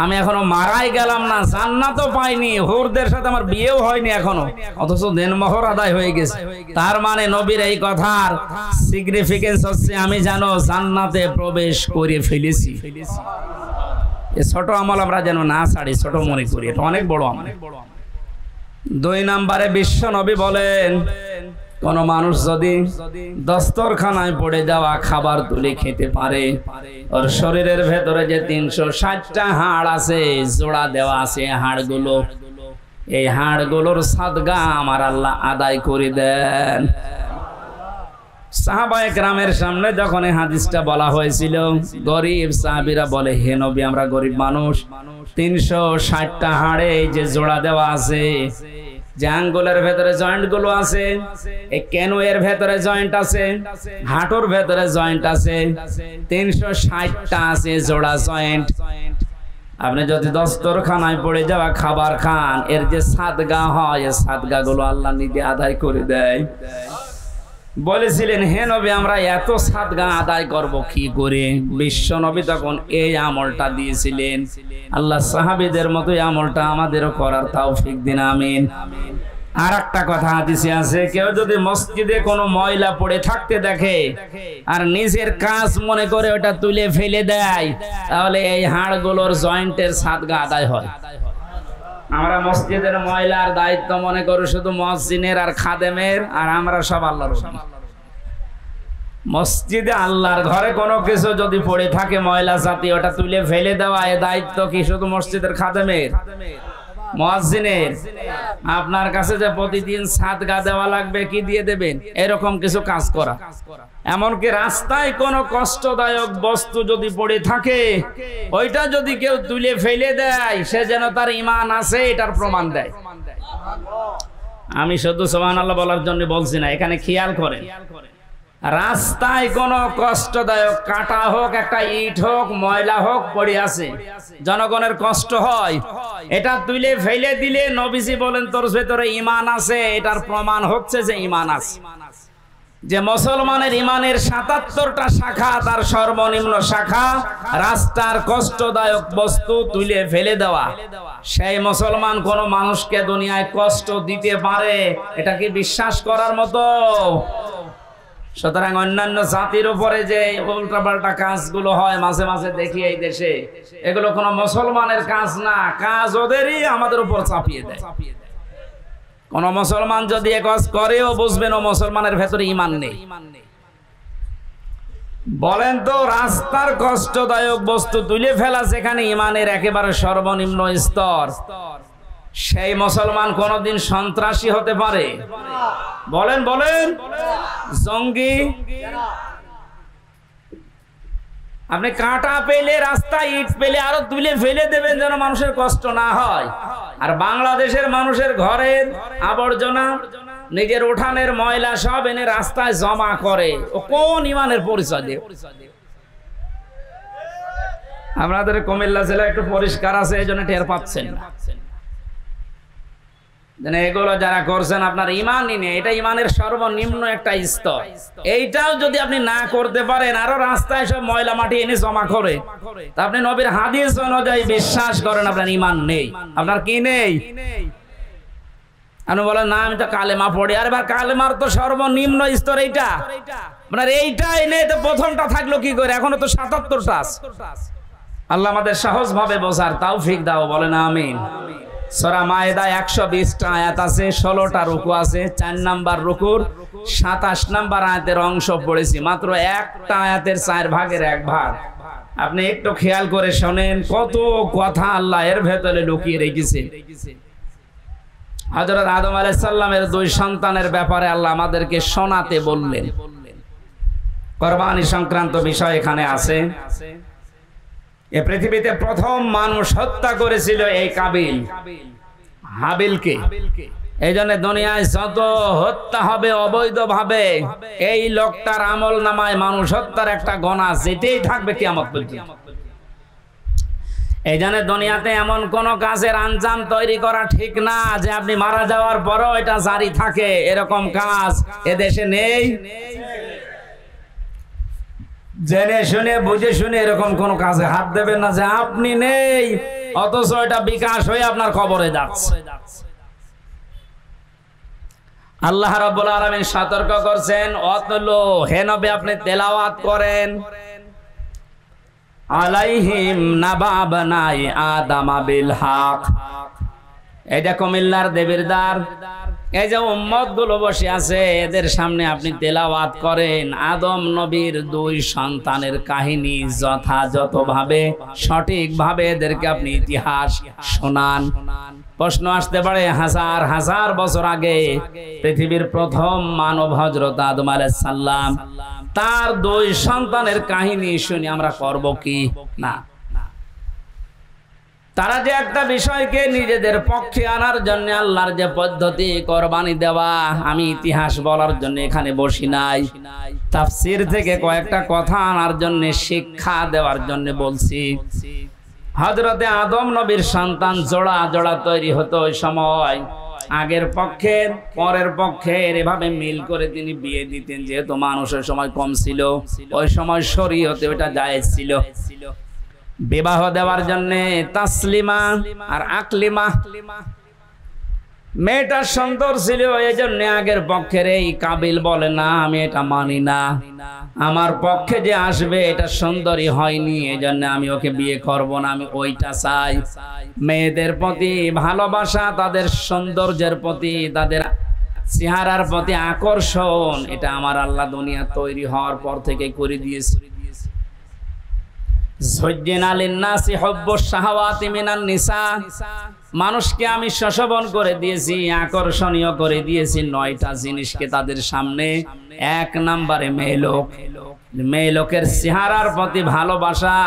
আমি এখনো মারাই গেলাম না, জান্নাতও পাইনি, হুরদের সাথে আমার বিয়েও হয়নি এখনো, অথচ দেনমোহর আদায় হয়ে গেছে। তার মানে নবীর এই কথার সিগনিফিকেন্স হচ্ছে আমি যেন জান্নাতে প্রবেশ করে ফেলেছি। এই ছোট আমল আমরা যেন না ছাড়ি, ছোট মনে করি, এটা অনেক বড় আমল। 2 নম্বরে বিশ্ব নবী বলেন, কোন মানুষ যদি দস্তরখানায় পড়ে যাওয়া খাবার তুলে খেতে পারে, ওর শরীরের ভেতরে যে 360টা হাড় আছে, জোড়া দেওয়া আছে হাড়গুলো, এই হাড়গুলোর সাদগা আমার আল্লাহ আদায় করে দেন। সাহাবায়ে কেরামের সামনে যখন এই হাদিসটা বলা হয়েছিল, গরিব সাহাবীরা বলে, হে নবী, আমরা গরিব মানুষ, 360টা হাড়ে যে জোড়া দেওয়া আছে, যে আঙ্গুলের ভেতরে জয়েন্ট গুলো আছে, এই কেনুয়ের ভেতরে জয়েন্ট আছে, হাঁটুর ভেতরে জয়েন্ট আছে, 360টা আছে জোড়া জয়েন্ট। আপনি যদি দস্তরখানায় পড়ে যাওয়া খাবার খান, এর যে সাদগা হয়, এই সাদগা গুলো আল্লাহ নিজে আদায় করে দেয়। বলেছিলেন, হে নবী, আমরা এত সাদগা আদায় করব কি করে? বিশ্ব নবী তখন এই আমলটা দিয়েছিলেন। আল্লাহ সাহাবীদের মতো এই আমলটা আমাদেরও করার তৌফিক দিন, আমিন। আর একটা কথা হাদিসে আছে, কেউ যদি মসজিদে কোনো ময়লা পড়ে থাকতে দেখে আর নিজের কাজ মনে করে ওটা তুলে ফেলে দেয়, তাহলে এই হাড়গুলোর জয়েন্টের সাদগা আদায় হয়। আমরা মসজিদের ময়লার দায়িত্ব মনে করি শুধু মুয়াজ্জিনের আর খাদেমের, আর আমরা সব আল্লাহর। মসজিদে আল্লাহর ঘরে কোনো কিছু যদি পড়ে থাকে ময়লা জাতীয়, ওটা তুলে ফেলে দেওয়া, এ দায়িত্ব কি শুধু মসজিদের খাদেমের, মুয়াজ্জিনের? আপনার কাছে যে প্রতিদিন সাদগা দেওয়া লাগবে, কি দিয়ে দেবেন? এরকম কিছু কাজ করা। এমনকি রাস্তায় কোনো কষ্টদায়ক বস্তু যদি পড়ে থাকে, ওইটা যদি কেউ তুলে ফেলে দেয়, সে যেন তার ঈমান আছে এটার প্রমাণ দেয়। আমি শুধু সুবহানাল্লাহ বলার জন্য বলছি না, এখানে খেয়াল করেন, রাস্তায় কোনো কষ্টদায়ক কাটা হোক, একটা ইট হোক, ময়লা হোক পড়ে আছে, জনগণের কষ্ট হয়, এটা তুলে ফেলে দিলে নবীজি বলেন তোর ভেতরে ঈমান আছে, এটার প্রমাণ হচ্ছে যে ঈমান আছে। যে মুসলমানের ঈমানের 77টা শাখা, তার সর্বনিম্ন শাখা রাস্তার কষ্টদায়ক বস্তু তুলে ফেলে দেওয়া। সেই মুসলমান কোন মানুষকে দুনিয়ায় কষ্ট দিতে পারে, এটা কি বিশ্বাস করার মতো? সুতরাং অন্যান্য জাতির উপরে যে উল্টাপাল্টা কাজগুলো হয় মাঝে মাঝে দেখি এই দেশে, এগুলো কোনো মুসলমানের কাজ না, কাজ ওদেরই আমাদের উপর চাপিয়ে দেয়। কোন মুসলমান যদি এ কাজ করেও বুঝবেন ও মুসলমানের ভেতরে ঈমান নেই। বলেন তো, রাস্তার কষ্টদায়ক বস্তু তুলে ফেলা যেখানে ঈমানের একেবারে সর্বনিম্ন স্তর, সেই মুসলমান কোনদিন সন্ত্রাসী হতে পারে? বলেন বলেন, জঙ্গি। আপনি কাঁটা পেলে, রাস্তায় ইট পেলে আরো তুলে ফেলে দেবেন যেন মানুষের কষ্ট না হয়। আর বাংলাদেশের মানুষের ঘরের আবর্জনা, নিজের উঠানের ময়লা সব এনে রাস্তায় জমা করে, ও কোন ঈমানের পরিচয় দেয়? আপনাদের কুমিল্লা জেলা একটু পরিষ্কার আছে, এই জন্য টের পাচ্ছেন না। এগুলো যারা করছেন আপনার ঈমানই নেই, এটা ঈমানের সর্বনিম্ন একটা স্তর। এইটাও যদি আপনি না করতে পারেন, আরো রাস্তায় সব ময়লা মাটি এনে জমা করে, তা আপনি নবীর হাদিস অনুযায়ী বিশ্বাস করেন আপনার ঈমান নেই। আপনার কি নেই? আপনি বলেন না আমি তো কালেমা পড়ি, আর এবার কালেমার তো সর্বনিম্ন স্তর এইটা। আপনার এইটাই নেই তো প্রথমটা থাকলো কি করে? এখনো তো ৭৭টা আছে। আল্লাহ আমাদের সহজ ভাবে বোঝার তৌফিক দাও, বলেন আমিন। সূরা মায়েদা ১২০টা আয়াত আছে, ১৬টা রুকু আছে। ৪ নাম্বার রুকুর ২৭ নাম্বার আয়াতের অংশ পড়েছি, মাত্র একটা আয়াতের ৪ ভাগের ১ ভাগ। আপনি একটু খেয়াল করে শোনেন, কত কথা আল্লাহ এর ভেতরে লুকিয়ে রেখেছে। হযরত আদম আলাইহিস সালামের ২ সন্তানের ব্যাপারে আল্লাহ আমাদেরকে শোনাতে বললেন। কুরবানি সংক্রান্ত বিষয় এখানে আছে। এ পৃথিবীতে প্রথম মানুষ হত্যা করেছিল এই কাবিল, হাবিলকে। এই জন্য দুনিয়ায় যত হত্যা হবে অবৈধভাবে, এই লোকটার আমল নামায় মানুষ হত্যার একটা গোনা যেতেই থাকবে কিয়ামত পর্যন্ত। এই জন্য দুনিয়াতে এমন কোন কাজের আঞ্জাম তৈরি করা ঠিক না যে আপনি মারা যাওয়ার পরও এটা জারি থাকে, এরকম কাজ এদেশে নেই। জেনে শুনে বুঝে শুনে এরকম কোন কাজে হাত দেবেন না যে আপনি নেই, অথচ এটা বিকাশ হয়ে আপনার কবরে যাচ্ছে। আল্লাহ রাব্বুল আলামিন সতর্ক করছেন, অতলো হে নবী আপনি তেলাওয়াত করেন, আলাইহিম নাবা বানাই আদম বিল হক। এটা কুমিল্লার দেবীরদার, এই যে উম্মত গুলো বসে আছে এদের সামনে আপনি তেলাওয়াত করেন আদম নবীর ২ সন্তানের কাহিনী, যথাযথভাবে সঠিকভাবে এদেরকে আপনি ইতিহাস শোনান। প্রশ্ন আসতে পারে, হাজার হাজার বছর আগে পৃথিবীর প্রথম মানব হযরত আদম আলাইহিস সালাম, তার ২ সন্তানের কাহিনী শুনি আমরা করব কি না? তারা যে একটা বিষয়কে নিজেদের পক্ষে আনার জন্য আল্লাহর যে পদ্ধতি কোরবানি দেওয়া, আমি ইতিহাস বলার জন্য এখানে বসি নাই, তাফসীর থেকে কয়েকটা কথা আনার জন্য, শিক্ষা দেওয়ার জন্য বলছি। হযরতে আদম নবীর সন্তান জোড়া জোড়া তৈরি হতো ওই সময়। আগের পক্ষের পরের পক্ষের এভাবে মিল করে তিনি বিয়ে দিতেন, যেহেতু মানুষের সময় কম ছিল, ওই সময় শরীয়তে ওটা জায়েজ ছিল। বিবাহ দেওয়ার জন্য তাসলিমা আর আকলিমা, মেয়েটা সুন্দর ছিল, এই জন্য আগের পক্ষের এই কাবিল বলে না আমি এটা মানি না, আমার পক্ষে যে আসবে এটা সুন্দরী হয়নি, এই জন্য আমি ওকে বিয়ে করব না, আমি ওইটা চাই। মেয়েদের প্রতি ভালোবাসা, তাদের সৌন্দর্যের প্রতি, তাদের চেহারার প্রতি আকর্ষণ, এটা আমার আল্লাহ দুনিয়া তৈরি হওয়ার পর থেকে করে দিয়েছে। মানুষকে আমি শোষণ করে দিয়েছি, আকর্ষণীয় করে দিয়েছি ৯টা জিনিসকে তাদের সামনে। ১ নম্বরে মেয়ে লোকের চেহারার প্রতি ভালোবাসা,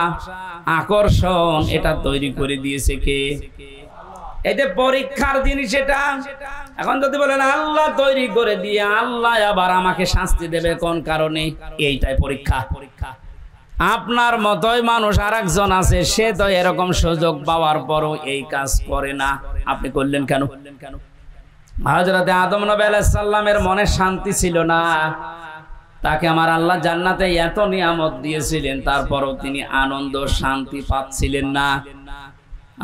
আকর্ষণ, এটা তৈরি করে দিয়েছে কে? এই যে পরীক্ষার জিনিস এটা। এখন যদি বলেন আল্লাহ তৈরি করে দিয়ে আল্লাহ আবার আমাকে শাস্তি দেবে কোন কারণে, এইটাই পরীক্ষা। আপনার মতোই মানুষ আরেকজন আছে, সে তো এরকম সুযোগ পাওয়ার পরও এই কাজ করে না, আপনি করলেন কেন? হযরতে আদম নবী আলাইহিস সালামের মনে শান্তি ছিল না, তাকে আমার আল্লাহ জান্নাতে এত নিয়ামত দিয়েছিলেন, তারপরও তিনি আনন্দ শান্তি পাচ্ছিলেন না।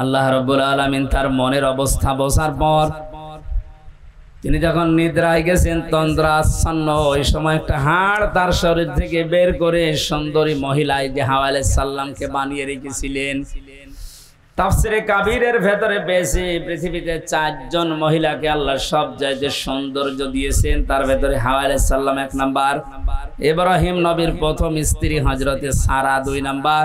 আল্লাহ রাব্বুল আলামিন তার মনের অবস্থা বোঝার পর তিনি যখন নিদ্রায় গেছেন তন্দ্রাচ্ছন্ন, ওই সময় একটা হাড় তার শরীর থেকে বের করে সুন্দরী মহিলায় যে হাওয়া আলাইহিস সালামকে বানিয়ে রেখেছিলেন। তাফসিরে কাবীরের ভেতরে পেয়েছি পৃথিবীতে 4 জন মহিলাকে আল্লাহ সব চাইতে সৌন্দর্য দিয়েছেন, তার ভেতরে হাওয়া আলাইহিস সালাম 1 নাম্বার, ইব্রাহিম নবীর প্রথম স্ত্রী হযরতে সারা 2 নাম্বার,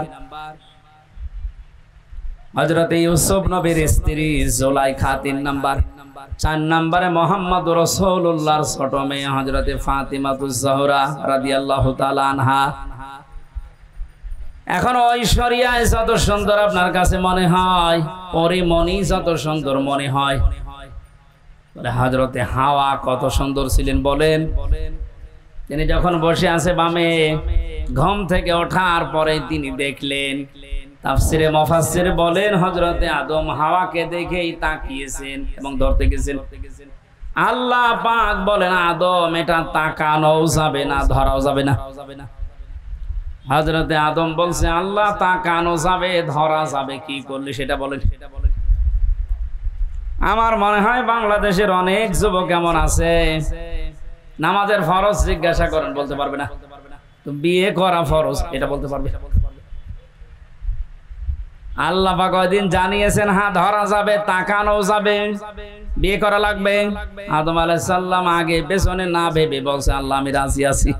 হযরতে ইউসুফ নবীর স্ত্রী জুলাইখা 3 নাম্বার, 4 নম্বরে মুহাম্মদ রাসূলুল্লাহর ছোট মেয়ে হযরতে ফাতিমাতুজ জোহরা রাদিয়াল্লাহু তাআলা আনহা। এখন ঐশ্বরিয়ায় যত সুন্দর আপনার কাছে মনে হয়, পরিমণি যত সুন্দর মনে হয়, হযরতে হাওয়া কত সুন্দর ছিলেন বলেন। তিনি যখন বসে আছে বামে, ঘুম থেকে ওঠার পরে তিনি দেখলেন, তাফসিরে মুফাসসির বলেন হযরতে আদম হাওয়াকে দেখেই তাকিয়েছেন এবং ধরতে গেছেন। আল্লাহ পাক বলেন, আদম এটা তাকানোও যাবে না, ধরাও যাবে না। হযরতে আদম বলছে, আল্লাহ তাকানো যাবে, ধরা যাবে কি করলে সেটা বলেন। আমার মনে হয় বাংলাদেশের অনেক যুবক এমন আছে, নামাজের ফরজ জিজ্ঞাসা করেন বলতে পারবে না, তো বিয়ে করা ফরজ এটা বলতে পারবে। আল্লাহ পাক কয়দিন জানিয়েছেন, হ্যাঁ ধরা যাবে, তাকানো যাবে, বিয়ে করা লাগবে। আদম আলাইহিস সালাম আগে পেছনে না ভেবে বলছে, আল্লাহ আমি রাজি আছি।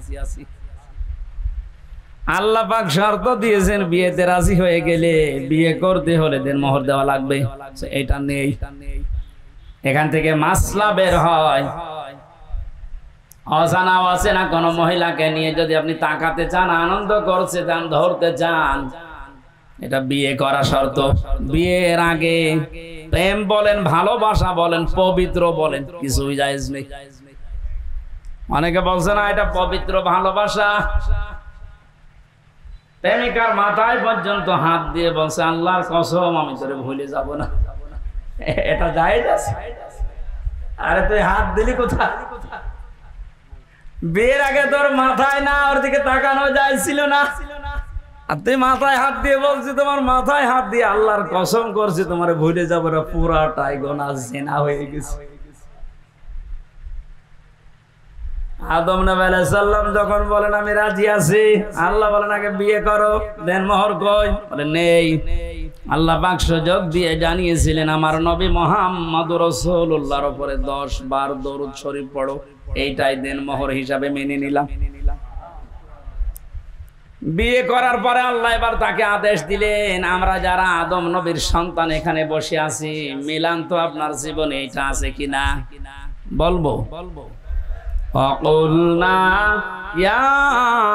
আল্লাহ পাক শর্ত দিয়েছেন, বিয়েতে রাজি হয়ে গেলে বিয়ে করতে হলে দেনমোহর দেওয়া লাগবে। এটা নেই। এখান থেকে মাসলা বের হয়, অজানা অচেনা কোন মহিলাকে নিয়ে যদি আপনি তাকাতে চান, আনন্দ করতে চান, ধরতে চান, এটা বিয়ে করা শর্ত। বিয়ের আগে প্রেম বলেন, ভালোবাসা বলেন, পবিত্র বলেন, কিছুই জায়েজ নেই। অনেকে বলছে না এটা পবিত্র ভালোবাসা, প্রেমিকার মাথায় পর্যন্ত হাত দিয়ে বলছে, আল্লাহর কসম আমি তোরে ভুলে যাব না, এটা জায়েজ আছে? আরে তুই হাত দিলি কোথায়? বিয়ের আগে তোর মাথায় না ওর দিকে তাকানো যাইছিল না, আর তুই মাথায় হাত দিয়ে বলছি, তোমার মাথায় হাত দিয়ে আল্লাহর কসম করছি তোমারে ভুলে যাব না, পুরাটাই গুনাহ জিনা হয়ে গেছে। আদম নবী আলাইহিস সালাম যখন বলেন আমি রাজি আছি, আল্লাহ বলেন আগে বিয়ে করো, দেন মোহর কই? বলে নেই। আল্লাহ পাক সুযোগ দিয়ে জানিয়েছিলেন, আমার নবী মুহাম্মদুর রাসূলুল্লাহর উপরে 10 বার দরুদ শরীফ পড়ো, এইটাই দেন মোহর হিসাবে মেনে নিলাম। বিয়ে করার পরে আল্লাহ এবার তাকে আদেশ দিলেন, আমরা যারা আদম নবীর সন্তান এখানে বসে আছি, মিলান তো আপনার জীবনে এটা আছে কিনা বলবো। وَقُلْنَا يَا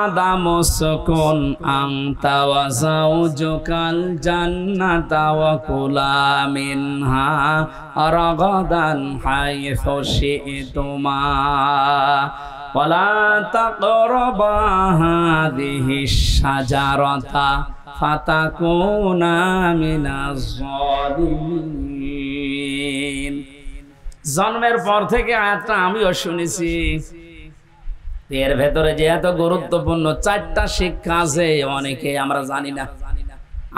آدَمُ اسْكُنْ أَنْتَ وَزَوْجُكَ الْجَنَّةَ وَكُلَا مِنْهَا رَغَدًا حَيْثُ شِئْتُمَا وَلَا تَقْرَبَا هَٰذِهِ الشَّجَرَةَ فَتَكُونَا مِنَ الظَّالِمِينَ। জন্মের পর থেকে আয়াতটা আমিও শুনেছি, এর ভেতরে যে এত গুরুত্বপূর্ণ 4টা শিক্ষা আছে অনেকে আমরা জানি না।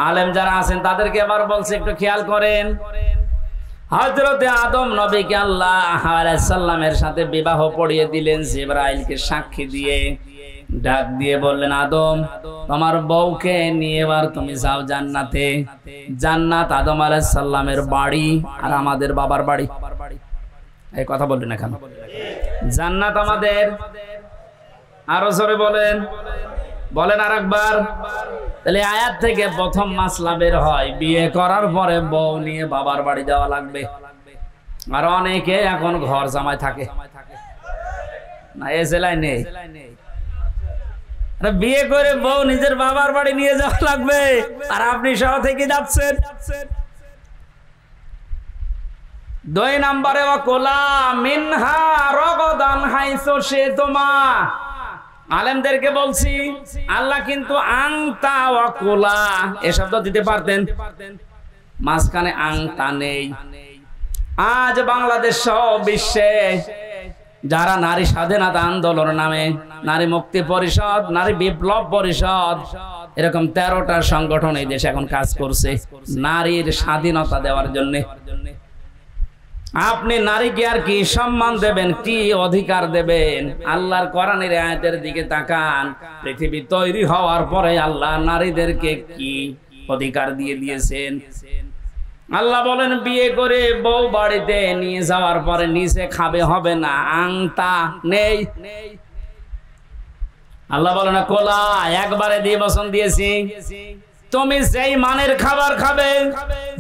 আলেম যারা আছেন তাদেরকে এবার বলছে একটু খেয়াল করেন। হযরতে আদম নবীকে আল্লাহ আলাইহিস সালামের সাথে বিবাহ পড়িয়ে দিলেন, জিবরাইলকে সাক্ষী দিয়ে ডাক দিয়ে বললেন, আদম তোমার বউকে নিয়ে এবার তুমি যাও জান্নাতে। জান্নাত আদম আলাইহিস সালামের বাড়ি আর আমাদের বাবার বাড়ি। এই কথা বললেন না কেন? জান্নাত আমাদের, আরো জোরে বলেন, বলেন আরেকবার। তাহলে আয়াত থেকে প্রথম মাসলা বের হয়, বিয়ে করার পরে বউ নিয়ে বাবার বাড়ি যাওয়া লাগবে। আর অনেকে এখন ঘর জামাই থাকে না, এই জেলায় নেই। বিয়ে করে বউ নিজের বাবার বাড়ি নিয়ে যাওয়া লাগবে, আর আপনি সহ থেকে যাচ্ছেন। 2 নম্বরে ওয়াকুলা মিনহা রাগাদান হাইসু শিতুমা। আলেমদেরকে বলছি, আল্লাহ কিন্তু আংতা ওয়াকুলা এ শব্দ দিতে পারতেন, মাঝখানে আংতা নেই। আজ বাংলাদেশ সহ বিশ্বে যারা নারী স্বাধীনতা আন্দোলন নামে, নারী মুক্তি পরিষদ, নারী বিপ্লব পরিষদ, এরকম 13টা সংগঠন এই দেশে এখন কাজ করছে নারীর স্বাধীনতা দেওয়ার জন্য। আপনি নারীকে আর কি সম্মান দেবেন, কি অধিকার দেবেন? আল্লাহর কোরআনের আয়াতের দিকে তাকান। পৃথিবী তৈরি হওয়ার পরে আল্লাহ নারীদেরকে কি অধিকার দিয়ে দিয়েছেন? আল্লাহ বলেন বিয়ে করে বউ বাড়িতে নিয়ে যাওয়ার পরে নিচে খাবে হবে না, আংটা নেই। আল্লাহ বলে না কোলা একবারে দিয়ে বসন দিয়েছি। তুমি যেই মানের খাবার খাবে,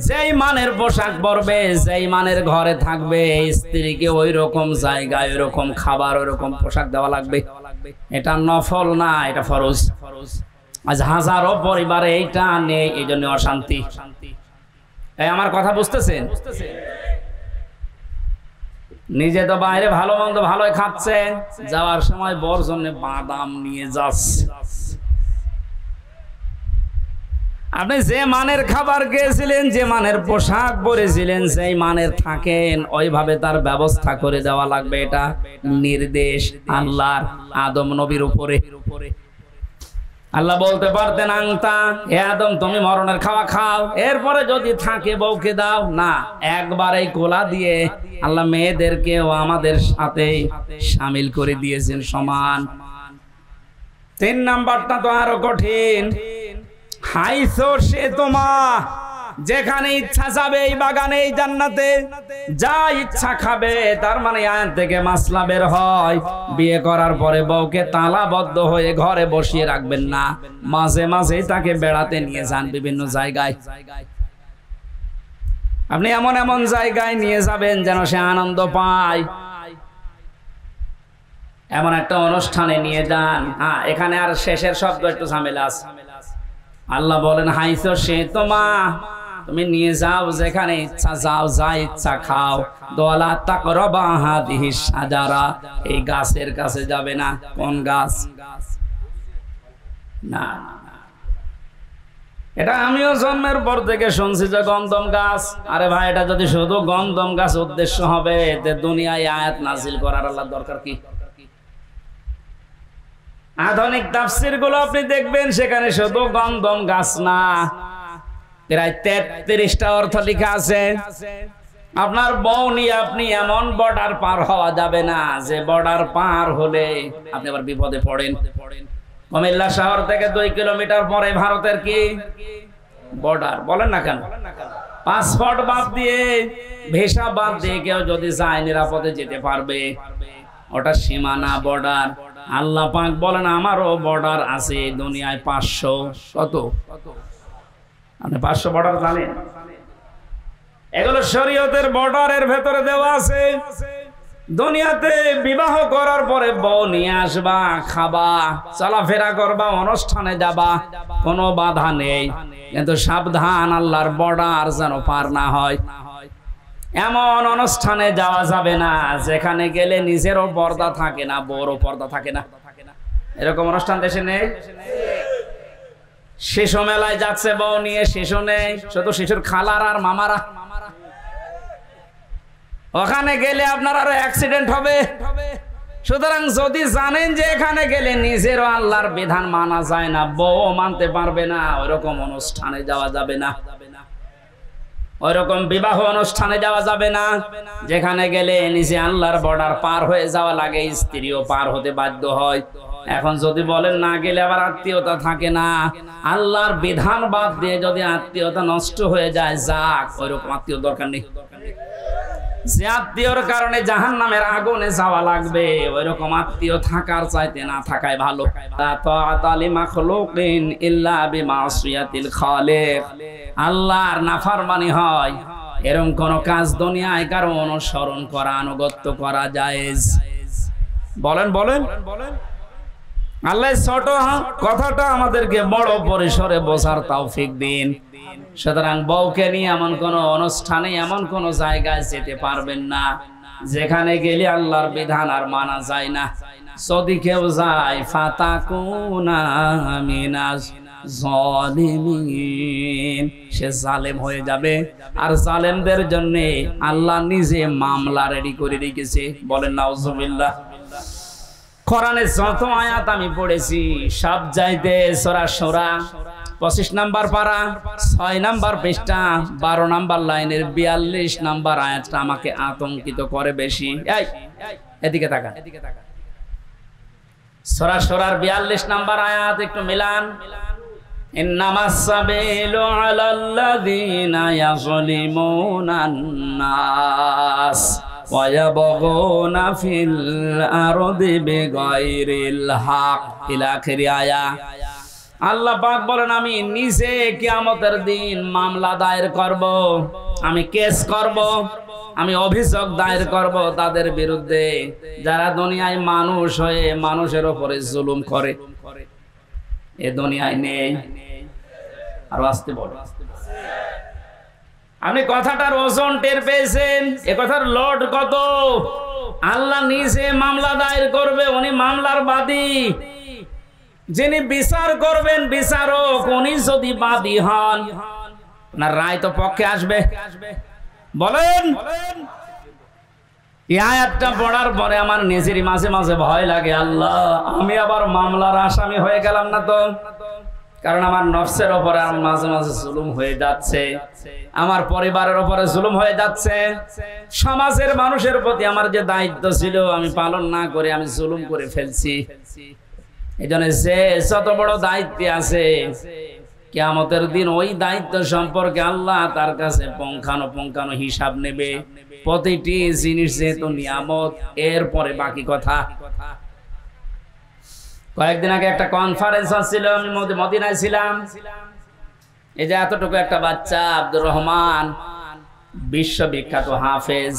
যেই মানের পোশাক পরবে, যেই মানের ঘরে থাকবে, স্ত্রীকে ওই রকম জায়গায় ওই রকম খাবার ওই রকম পোশাক দেওয়া লাগবে। এটা নফল না, এটা ফরজ। আজ হাজারো পরিবারে এইটা নেই, এই জন্য অশান্তি। এই আমার কথা বুঝতেছেন? নিজে তো বাইরে ভালো মন্দ ভালোই খাচ্ছে, যাওয়ার সময় বর জন্য বাদাম নিয়ে যাচ্ছে। আপনি যে মানের খাবার খেয়েছিলেন, যে মানের পোশাক পরেছিলেন, সেই মানের থাকেন, ওইভাবে তার ব্যবস্থা করে দেওয়া লাগবে। এটা নির্দেশ আল্লাহর আদম নবীর উপরে। আল্লাহ বলতে পারতেন আংতা, হে আদম তুমি মরণের খাওয়া খাও, এরপরে যদি থাকে বউকে দাও না। একবারেই কোলা দিয়ে আল্লাহ মেয়েদেরকেও আমাদের সাথে শামিল করে দিয়েছেন সমান। 3 নাম্বারটা তো আরো কঠিন। হাইসো সে তোমা, যেখানে ইচ্ছা যাবে এই বাগানে এই জান্নাতে, যা ইচ্ছা খাবে। তার মানে আয়াত থেকে মাসলা বের হয়, বিয়ে করার পরে বউকে তালাবদ্ধ হয়ে ঘরে বসিয়ে রাখবেন না, মাঝে মাঝে তাকে বেড়াতে নিয়ে যান বিভিন্ন জায়গায়। আপনি এমন এমন জায়গায় নিয়ে যাবেন যেন সে আনন্দ পায়। এমন একটা অনুষ্ঠানে নিয়ে যান। হ্যাঁ, এখানে আর শেষের শব্দ একটু ঝামেলা আছে। আল্লাহ বলেন হাইসো সে তোমা, তুমি নিয়ে যাও যেখানে ইচ্ছা, যাও যা ইচ্ছা খাও। দোলা তাকরাবা হাদিহি শাজারা, এই গাছের কাছে যাবে না। কোন গাছ? না, এটা আমিও জন্মের পর থেকে শুনছি যে গন্ধম গাছ। আরে ভাই, এটা যদি শুধু গন্ধম গাছ উদ্দেশ্য হবে, তে দুনিয়ায় আয়াত নাজিল করার আল্লাহ দরকার কি? আধুনিক তাফসীর গুলো আপনি দেখবেন, সেখানে শুধু গন্ধম গাছ না, প্রায় 33টা অর্থ লেখা আছে। আপনার বউ নিয়ে আপনি এমন বর্ডার পার হওয়া যাবে না যে বর্ডার পার হলে আপনি আবার বিপদে পড়েন। কুমিল্লা শহর থেকে 2 কিলোমিটার পরে ভারতের কি বর্ডার, বলেন না কেন? পাসপোর্ট বাদ দিয়ে, ভিসা বাদ দিয়ে কেউ যদি যায় নিরাপদে যেতে পারবে। ওটা সীমানা, বর্ডার। আল্লাহ পাক বলেন আমারও বর্ডার আছে দুনিয়ায় 500। কত? আপনি 500 বর্ডার জানেন? এগুলো শরীয়তের বর্ডারের ভেতরে দেওয়া আছে। দুনিয়াতে বিবাহ করার পরে বউ নিয়ে আসবা, খাবা, চলাফেরা করবা, অনুষ্ঠানে যাবা, কোনো বাধা নেই। কিন্তু সাবধান, আল্লাহর বর্ডার যেন পার না হয়। এমন অনুষ্ঠানে যাওয়া যাবে না যেখানে গেলে নিজেরও পর্দা থাকে না, বড়ও পর্দা থাকে না। এরকম অনুষ্ঠান দেশে নেই। শিশু মেলায় যাচ্ছে বউ নিয়ে, শিশু নেই, শুধু শিশুর খালার আর মামারা। ওখানে গেলে আপনার আরো অ্যাক্সিডেন্ট হবে। সুতরাং যদি জানেন যে এখানে গেলে নিজেরও আল্লাহর বিধান মানা যায় না, বউ মানতে পারবে না, ওইরকম অনুষ্ঠানে যাওয়া যাবে না। ওইরকম বিবাহ অনুষ্ঠানে যাওয়া যাবে না যেখানে গেলে নিজে আল্লাহর বর্ডার পার হয়ে যাওয়া লাগে, স্ত্রীও পার হতে বাধ্য হয়। এখন যদি বলেন না গেলে আবার আত্মীয়তা থাকে না, আল্লাহর বিধান বাদ দিয়ে যদি আত্মীয়তা নষ্ট হয়ে যায়, যাক, ওইরকম আত্মীয় দরকার নেই। যে আত্মীয়র কারণে জাহান্নামের আগুনে যাওয়া লাগবে, ওইরকম আত্মীয় থাকার চাইতে না থাকাই ভালো। আল্লাহর নাফরমানি হয়, এরকম কোন কাজ দুনিয়ায় কারো অনুসরণ করা, আনুগত্য করা জায়েজ? বলেন বলেন। আল্লাহ ছোট কথাটা আমাদেরকে বড় পরিসরে বোঝার তৌফিক দিন। সুতরাং বউকে নিয়ে এমন কোন অনুষ্ঠানে, এমন কোন জায়গায় যেতে পারবেন না যেখানে গেলে আল্লাহর বিধান আর মানা যায় না। যদি কেউ যায়, ফাতাকুনা মিনাজ জালিমিন, সে জালেম হয়ে যাবে। আর জালেমদের জন্য আল্লাহ নিজে মামলা রেডি করে রেখেছে। বলেন নাউজুবিল্লাহ। কোরআনে যত আয়াত আমি পড়েছি, সব চাইতে সূরা শূরা 25 নাম্বার পারা 6 নাম্বার পৃষ্ঠা 12 নাম্বার লাইনের 42 নাম্বার আয়াতটা আমাকে আতঙ্কিত করে বেশি। এই এদিকে তাকা, সূরা সূরার 42 নাম্বার আয়াত একটু মিলান। ইন্নামাস সাবিলু আলাল্লাযীনা ইয়াযলিমুনান নাস ওয়া ইয়াবগুনা ফিল আরদি বিগাইরিল হক ইলা আখিরি আয়া। আল্লাহ পাক বলেন আমি নিজে কিয়ামতের দিন মামলা দায়ের করব, আমি কেস করব, আমি অভিযোগ দায়ের করব তাদের বিরুদ্ধে যারা দুনিয়ায় মানুষ হয়ে মানুষের উপরে জুলুম করে। এ দুনিয়ায় নেই। আর আসতে বলো, আপনি কথাটার ওজন টের পেয়েছেন? এ কথার লোড কত? আল্লাহ নিজে মামলা দায়ের করবে, উনি মামলার বাদী। যিনি বিচার করবেন বিচারক, উনি যদি বাদী হন না রায় তো পক্ষে আসবে। বলেন এই আয়াতটা পড়ার পরে আমার নিজেরই মাঝে মাঝে ভয় লাগে, আল্লাহ আমি আবার মামলার আসামি হয়ে গেলাম না তো? কারণ আমার নফসের উপরে মাঝে মাঝে জুলুম হয়ে যাচ্ছে, আমার পরিবারের উপরে জুলুম হয়ে যাচ্ছে, সমাজের মানুষের প্রতি আমার যে দায়িত্ব ছিল আমি পালন না করে আমি জুলুম করে ফেলছি। এই জন্য যে যত বড় দায়িত্বে আছে কিয়ামতের দিন ওই দায়িত্ব সম্পর্কে আল্লাহ তার কাছে পুঙ্খানুপুঙ্খানু হিসাব নেবে। প্রতিটি জিনিস যেহেতু নিয়ামত, এরপরে বাকি কথা। কয়েকদিন আগে একটা কনফারেন্স হচ্ছিল, আমি মদিনায় ছিলাম। এই যে এতটুকু একটা বাচ্চা আব্দুর রহমান, বিশ্ববিখ্যাত হাফেজ,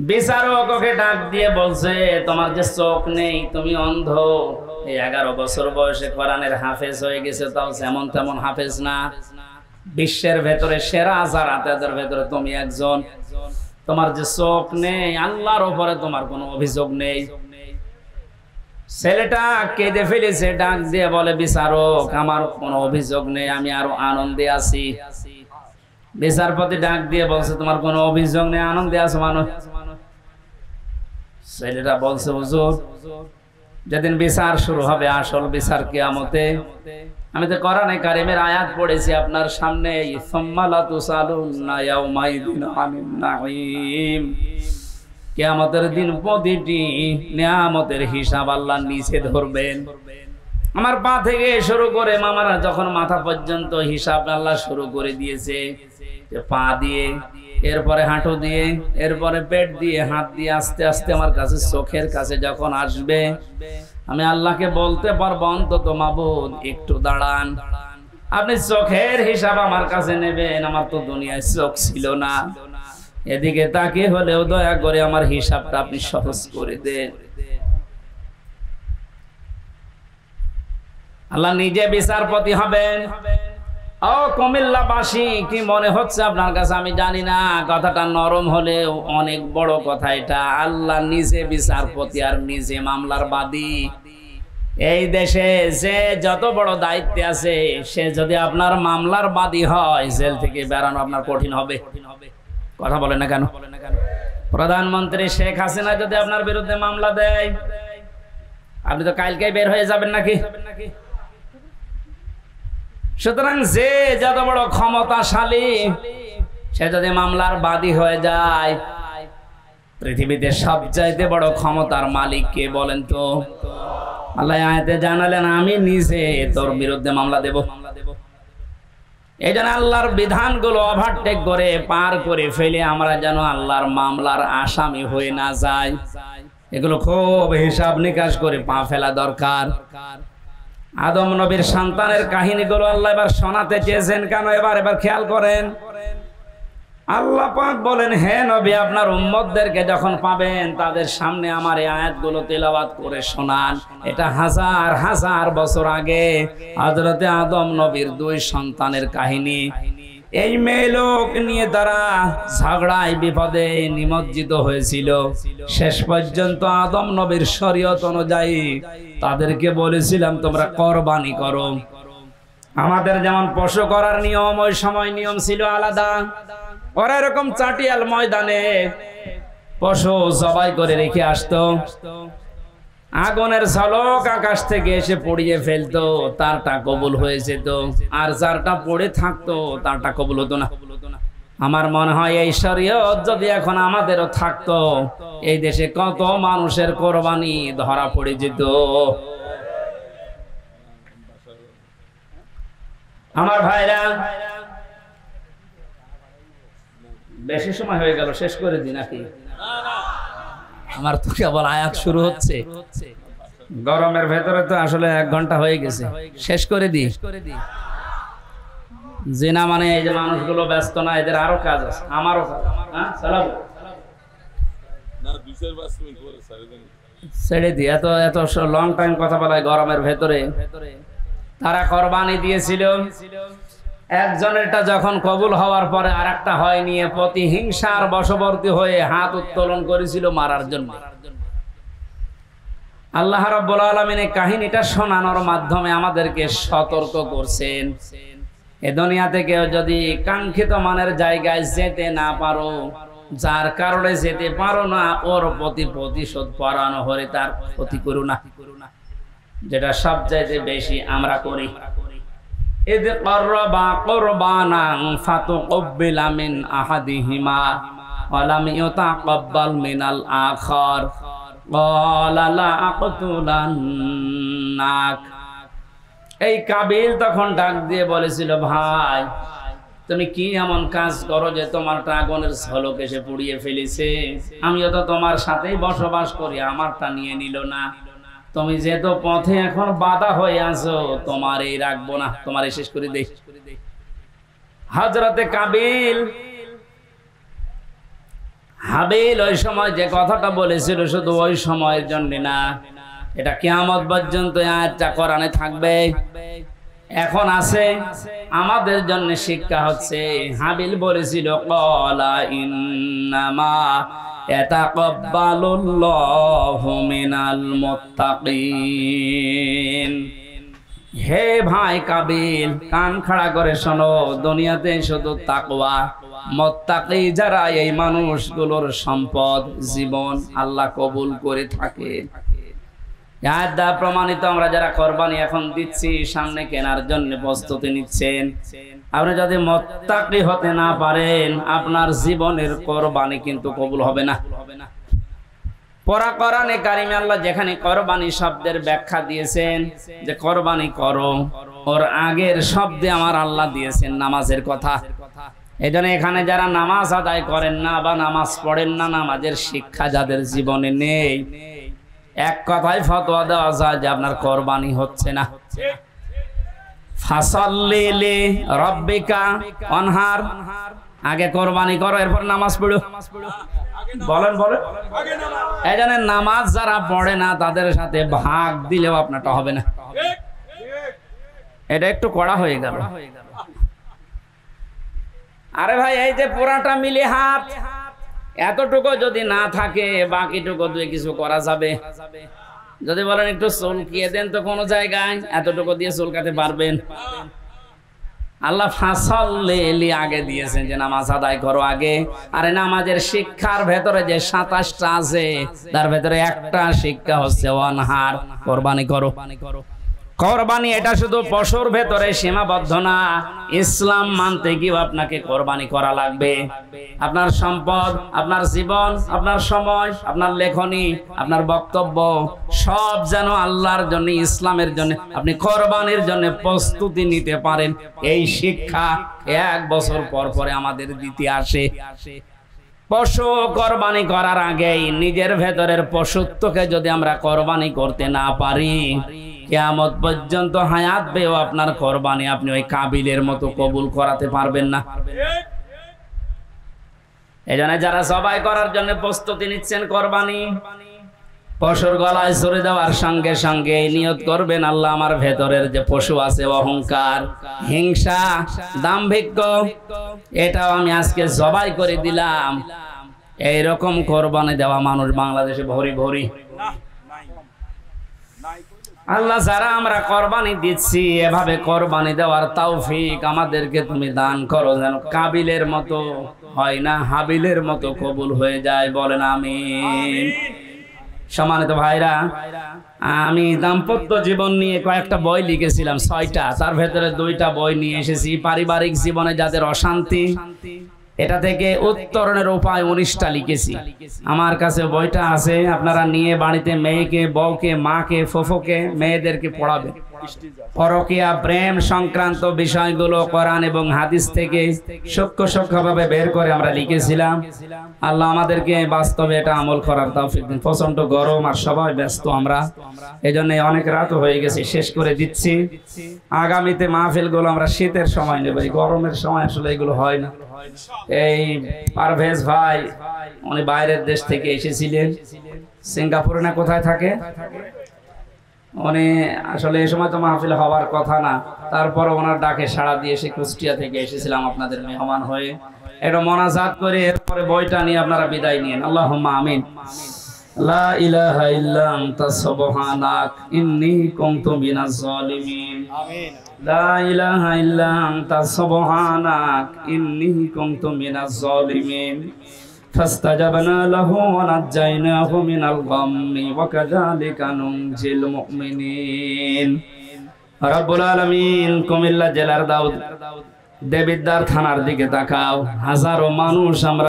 বিচারক ওকে ডাক দিয়ে বলছে তোমার যে চোখ নেই, তুমি অন্ধ, এই 11 বছর বয়সে কোরআনের হাফেজ হয়ে গেছে, তাও যেমন তেমন হাফেজ না, বিশ্বের ভেতরে সেরা যারা তাদের ভেতরে তুমি একজন, তোমার যে চোখ নেই, আল্লাহর উপরে তোমার কোনো অভিযোগ নেই। ছেলেটা কেঁদে ফেলেছে, ডাক দিয়ে বলে বিচারক আমার কোনো অভিযোগ নেই, আমি আরো আনন্দে আছি। বিচারপতি ডাক দিয়ে বলছে তোমার কোনো অভিযোগ নেই, আনন্দে আছো মানুষ? ছেলেটা বলছে হুজুর যেদিন বিচার শুরু হবে, আসল বিচার কিয়ামতে, আমি তো কোরআনে কারিমের আয়াত পড়েছি আপনার সামনে, সুম্মা লা তুসালুনা ইয়াউমাইদিন আনিন নাঈম, কিয়ামতের দিন প্রতিটি নিয়ামতের হিসাব আল্লাহ নিচে ধরবেন। আমার পা থেকে শুরু করে মামারা যখন মাথা পর্যন্ত হিসাব আল্লাহ শুরু করে দিয়েছে, পা দিয়ে, এরপরে হাঁটু দিয়ে, এরপরে পেট দিয়ে, হাত দিয়ে, আস্তে আস্তে আমার কাছে চোখের কাছে যখন আসবে, আমি আল্লাহকে বলতে পারবো অন্তত মাবুদ একটু দাঁড়ান, আপনি চোখের হিসাব আমার কাছে নেবেন, আমার তো দুনিয়ায় চোখ ছিল না, এদিকে তাকে হলেও দয়া করে আমার হিসাবটা আপনি সহজ করে দেন। আল্লাহ নিজে বিচারপতি হবেন। ও কুমিল্লাবাসী, কি মনে হচ্ছে আপনার কাছে আমি জানি না, কথাটা নরম হলেও অনেক বড় কথা এটা। আল্লাহ নিজে বিচারপতি আর নিজে মামলার বাদী। এই দেশে যে যত বড় দায়িত্বে আছে, সে যদি আপনার মামলার বাদী হয়, জেল থেকে বেরানো আপনার কঠিন হবে। কথা বলে না কেন? প্রধানমন্ত্রী শেখ হাসিনা যদি আপনার বিরুদ্ধে মামলা দেয়, আপনি তো কালকেই বের হয়ে যাবেন নাকি? সুতরাং যে যত বড় ক্ষমতাশালী, সে যদি মামলার বাদী হয়ে যায়, পৃথিবীতে সবচাইতে বড় ক্ষমতার মালিক কে বলেন তো? আল্লাহ আয়াতে জানালেন আমি নিজে তোর বিরুদ্ধে মামলা দেব। এই জন্য আল্লাহর বিধানগুলো ওভারটেক করে পার করে ফেলে আমরা যেন আল্লাহর মামলার আসামি হয়ে না যাই, এগুলো খুব হিসাব নিকাশ করে পা ফেলা দরকার। আদম নবীর সন্তানের কাহিনীগুলো আল্লাহ এবার শোনাতে চেয়েছেন কেন? এবার খেয়াল করেন। আল্লাহ পাক বলেন, হে নবী আপনার উম্মতদেরকে যখন পাবেন তাদের সামনে আমার এই আয়াতগুলো তেলাওয়াত করে শোনান। এটা হাজার হাজার বছর আগে হযরতে আদম নবীর 2 সন্তানের কাহিনী। এই মেয়ে লোক নিয়ে তারা ঝগড়ায় বিপদে নিমজ্জিত হয়েছিল। শেষ পর্যন্ত আদম নবীর শরীয়ত অনুযায়ী তাদেরকে বলেছিলাম তোমরা কোরবানি করো। আমাদের যেমন পশু করার নিয়ম, ওই সময় নিয়ম ছিল আলাদা। ওরা এরকম চাটিয়াল ময়দানে পশু জবাই করে রেখে আসতো। আগুনের ঝলক আকাশ থেকে এসে পড়িয়ে ফেলতো, তারটা কবুল হয়ে যেত, আর যারটা পড়ে থাকতো তারটা কবুল হতো না। আমার মনে হয় এই শরীয়ত যদি এখন আমাদেরও থাকতো, এই দেশে কত মানুষের কোরবানি ধরা পড়ে যেত। আমার ভাইরা, বেশি সময় হয়ে গেল, শেষ করে দিই নাকি? আমার তো কেবল আয়াত শুরু হচ্ছে, গরমের ভেতরে তো আসলে 1 ঘন্টা হয়ে গেছে, শেষ করে দিই। জিনা মানে এই যে মানুষগুলো ব্যস্ত না, এদের আরো কাজ আছে, আমারও কাজ। ছেড়ে দিই, এত এত লং টাইম কথা বলায় গরমের ভেতরে। তারা কোরবানি দিয়েছিল, একজনেরটা যখন কবুল হওয়ার পরে আর একটা হয়নি, প্রতিহিংসার বশবর্তী হয়ে হাত উত্তোলন করেছিল মারার জন্য। আল্লাহ রাব্বুল আলামিন এই কাহিনীটা শোনানোর মাধ্যমে আমাদেরকে সতর্ক করছেন, এ দুনিয়া থেকে যদি কাঙ্ক্ষিত মানের জায়গায় যেতে না পারো, যার কারণে যেতে পারো না, ওর প্রতি প্রতিশোধ পরানো হলে তার ক্ষতি করো না, যেটা সবচাইতে বেশি আমরা করি। ইদ ক্বাররাবা কুরবানান ফাতুকব্বিলা মিন আহাদিহিমা ওয়া লাম ইউতাকাব্বাল মিনাল আখার ক্বালা লা আকতুলান্নাক। এই কাবিল তখন ডাক দিয়ে বলেছিল, ভাই তুমি কি এমন কাজ করো যে তোমার আগুনের ঝলক এসে পুড়িয়ে ফেলেছে? আমিও তো তোমার সাথেই বসবাস করি, আমারটা নিয়ে নিল না। তুমি যেহেতু পথে এখন বাধা হয়ে আছো, তোমার এই রাখবো না, তোমার শেষ করে দেই। হযরতে কাবিল হাবিল ওই সময় যে কথাটা বলেছিল, শুধু ওই সময়ের জন্য না, এটা কিয়ামত পর্যন্ত আয়াতটা কোরআনে থাকবে, এখন আছে, আমাদের জন্য শিক্ষা হচ্ছে। হাবিল বলেছিল, ক্বালা ইন্নামা ইয়াতাকাব্বালুল্লাহু মিনাল মুত্তাকিন। হে ভাই কাবিল, কান খাড়া করে শোনো, দুনিয়াতে শুধু তাকওয়া, মুত্তাকি যারা, এই মানুষগুলোর সম্পদ, জীবন আল্লাহ কবুল করে থাকে। দ্বারা প্রমাণিত, আমরা যারা কোরবানি এখন দিচ্ছি, সামনে কেনার জন্য প্রস্তুতি নিচ্ছেন, আপনি যদি মুত্তাকি হতে না পারেন, আপনার জীবনের কোরবানি কিন্তু কবুল হবে না। পরা কোরআনে কারিমে আল্লাহ যেখানে কোরবানি শব্দের ব্যাখ্যা দিয়েছেন যে কোরবানি করো, ওর আগের শব্দে আমার আল্লাহ দিয়েছেন নামাজের কথা। এজন্য এখানে যারা নামাজ আদায় করেন না বা নামাজ পড়েন না, নামাজের শিক্ষা যাদের জীবনে নেই, এক কথায় ফতোয়া দেওয়া যায় যে আপনার কোরবানি হচ্ছে না। ফাসাল্লি লিরাব্বিকা ওয়ানহার, আগে কোরবানি করো, এরপর নামাজ পড়ো। বলেন বলেন, এই জন্য নামাজ যারা পড়ে না তাদের সাথে ভাগ দিলেও আপনারটা হবে না। এটা একটু কড়া হয়ে গেল। আরে ভাই, এই যে পুরাটা মিলে হাত, এতটুকু যদি না থাকে, বাকিটুকু দিয়ে কিছু করা যাবে। যদি বলেন একটু চুলকিয়ে দেন তো কোনো জায়গায়, এতটুকু দিয়ে চুলকাতে পারবেন? আল্লাহ ফাসাল্লি আগে দিয়েছেন যে নামাজ আদায় করো আগে। আরে নামাজের শিক্ষার ভেতরে যে 27টা আছে, তার ভেতরে একটা শিক্ষা হচ্ছে ওয়ানহার, কোরবানি করো। কোরবানি এটা শুধু পশুর ভেতরে সীমাবদ্ধ না, ইসলাম মানতে গিয়েও আপনাকে কোরবানি করা লাগবে। আপনার সম্পদ, আপনার জীবন, আপনার সময়, আপনার লেখনী, আপনার বক্তব্য সব যেন আল্লাহর জন্য, ইসলামের জন্য, আপনি কোরবানির জন্য প্রস্তুতি নিতে পারেন। এই শিক্ষা 1 বছর পর পরে আমাদের দিতে আসে। পশু কোরবানি করার আগেই নিজের ভেতরের পশুত্বকে যদি আমরা কোরবানি করতে না পারি, কিয়ামত পর্যন্ত হায়াত বেও আপনার কোরবানি আপনি ওই কাবিলের মতো কবুল করাতে পারবেন না। এজন্য যারা জবাই করার জন্য প্রস্তুতি নিচ্ছেন, কোরবানি পশুর গলায় ছুরি দেওয়ার সঙ্গে সঙ্গে নিয়ত করবেন, আল্লাহ আমার ভেতরের যে পশু আছে, অহংকার, হিংসা, দাম্ভিক্য, এটাও আমি আজকে জবাই করে দিলাম। এইরকম কোরবানি দেওয়া মানুষ বাংলাদেশে ভরি ভরি। আল্লাহ, যারা আমরা কোরবানি দিচ্ছি, এভাবে কোরবানি দেওয়ার তৌফিক আমাদেরকে তুমি দান করো, যেন কাবিলের মতো হয় না, হাবিলের মতো কবুল হয়ে যায়। বলেন আমিন। সম্মানিত ভাইরা, আমি দাম্পত্য জীবন নিয়ে কয়েকটা বই লিখেছিলাম, 6টা। তার ভেতরে 2টা বই নিয়ে এসেছি। পারিবারিক জীবনে যাদের অশান্তি, এটা থেকে উত্তরণের উপায় 19টা লিখেছি। আমার কাছে বইটা আছে, আপনারা নিয়ে বাড়িতে মেয়েকে, বউকে, মাকে, ফুফুকে, মেয়েদেরকে পড়াবে। পরকীয়া, প্রেম সংক্রান্ত বিষয়গুলো কোরআন এবং হাদিস থেকে সূক্ষ্মভাবে বের করে আমরা লিখেছিলাম। আল্লাহ আমাদেরকে বাস্তবে এটা আমল করার তৌফিক দিন। প্রচন্ড গরম আর সবাই ব্যস্ত আমরা, এজন্য অনেক রাত হয়ে গেছে, শেষ করে দিচ্ছি। আগামীতে মাহফিলগুলো আমরা শীতের সময় নেব, এই গরমের সময় আসলে এগুলো হয় না। এই পারভেজ ভাই, উনি বাইরের দেশ থেকে এসেছিলেন, সিঙ্গাপুরে না কোথায় থাকে উনি। আসলে এই সময় তো মাহফিল হওয়ার কথা না, তারপর ওনার ডাকে সাড়া দিয়ে সে কুষ্টিয়া থেকে এসেছিলাম আপনাদের মেহমান হয়ে। একটু মোনাজাত করে এরপরে বইটা নিয়ে আপনারা বিদায় নিন। আল্লাহুম্মা আমিন। লা ইলাহা ইল্লা আনতা সুবহানাক ইন্নী কুনতু মিনাজ জালিমিন। আমিন। লা ইলাহা ইল্লা আনতা সুবহানাক ইন্নী কুনতু মিনাজ জালিমিন। ফাস্তাজাবনা লাহু ওয়া নাজ্জায়নাহু মিনাল গাম্মি ওয়া কাযালিকা নুনজিল মুমিনিন। রব্বুল আলামিন। কুমিল্লা জেলার দেবিদ্বার থানার দিকে তাকাও, হাজারো মানুষ আমরা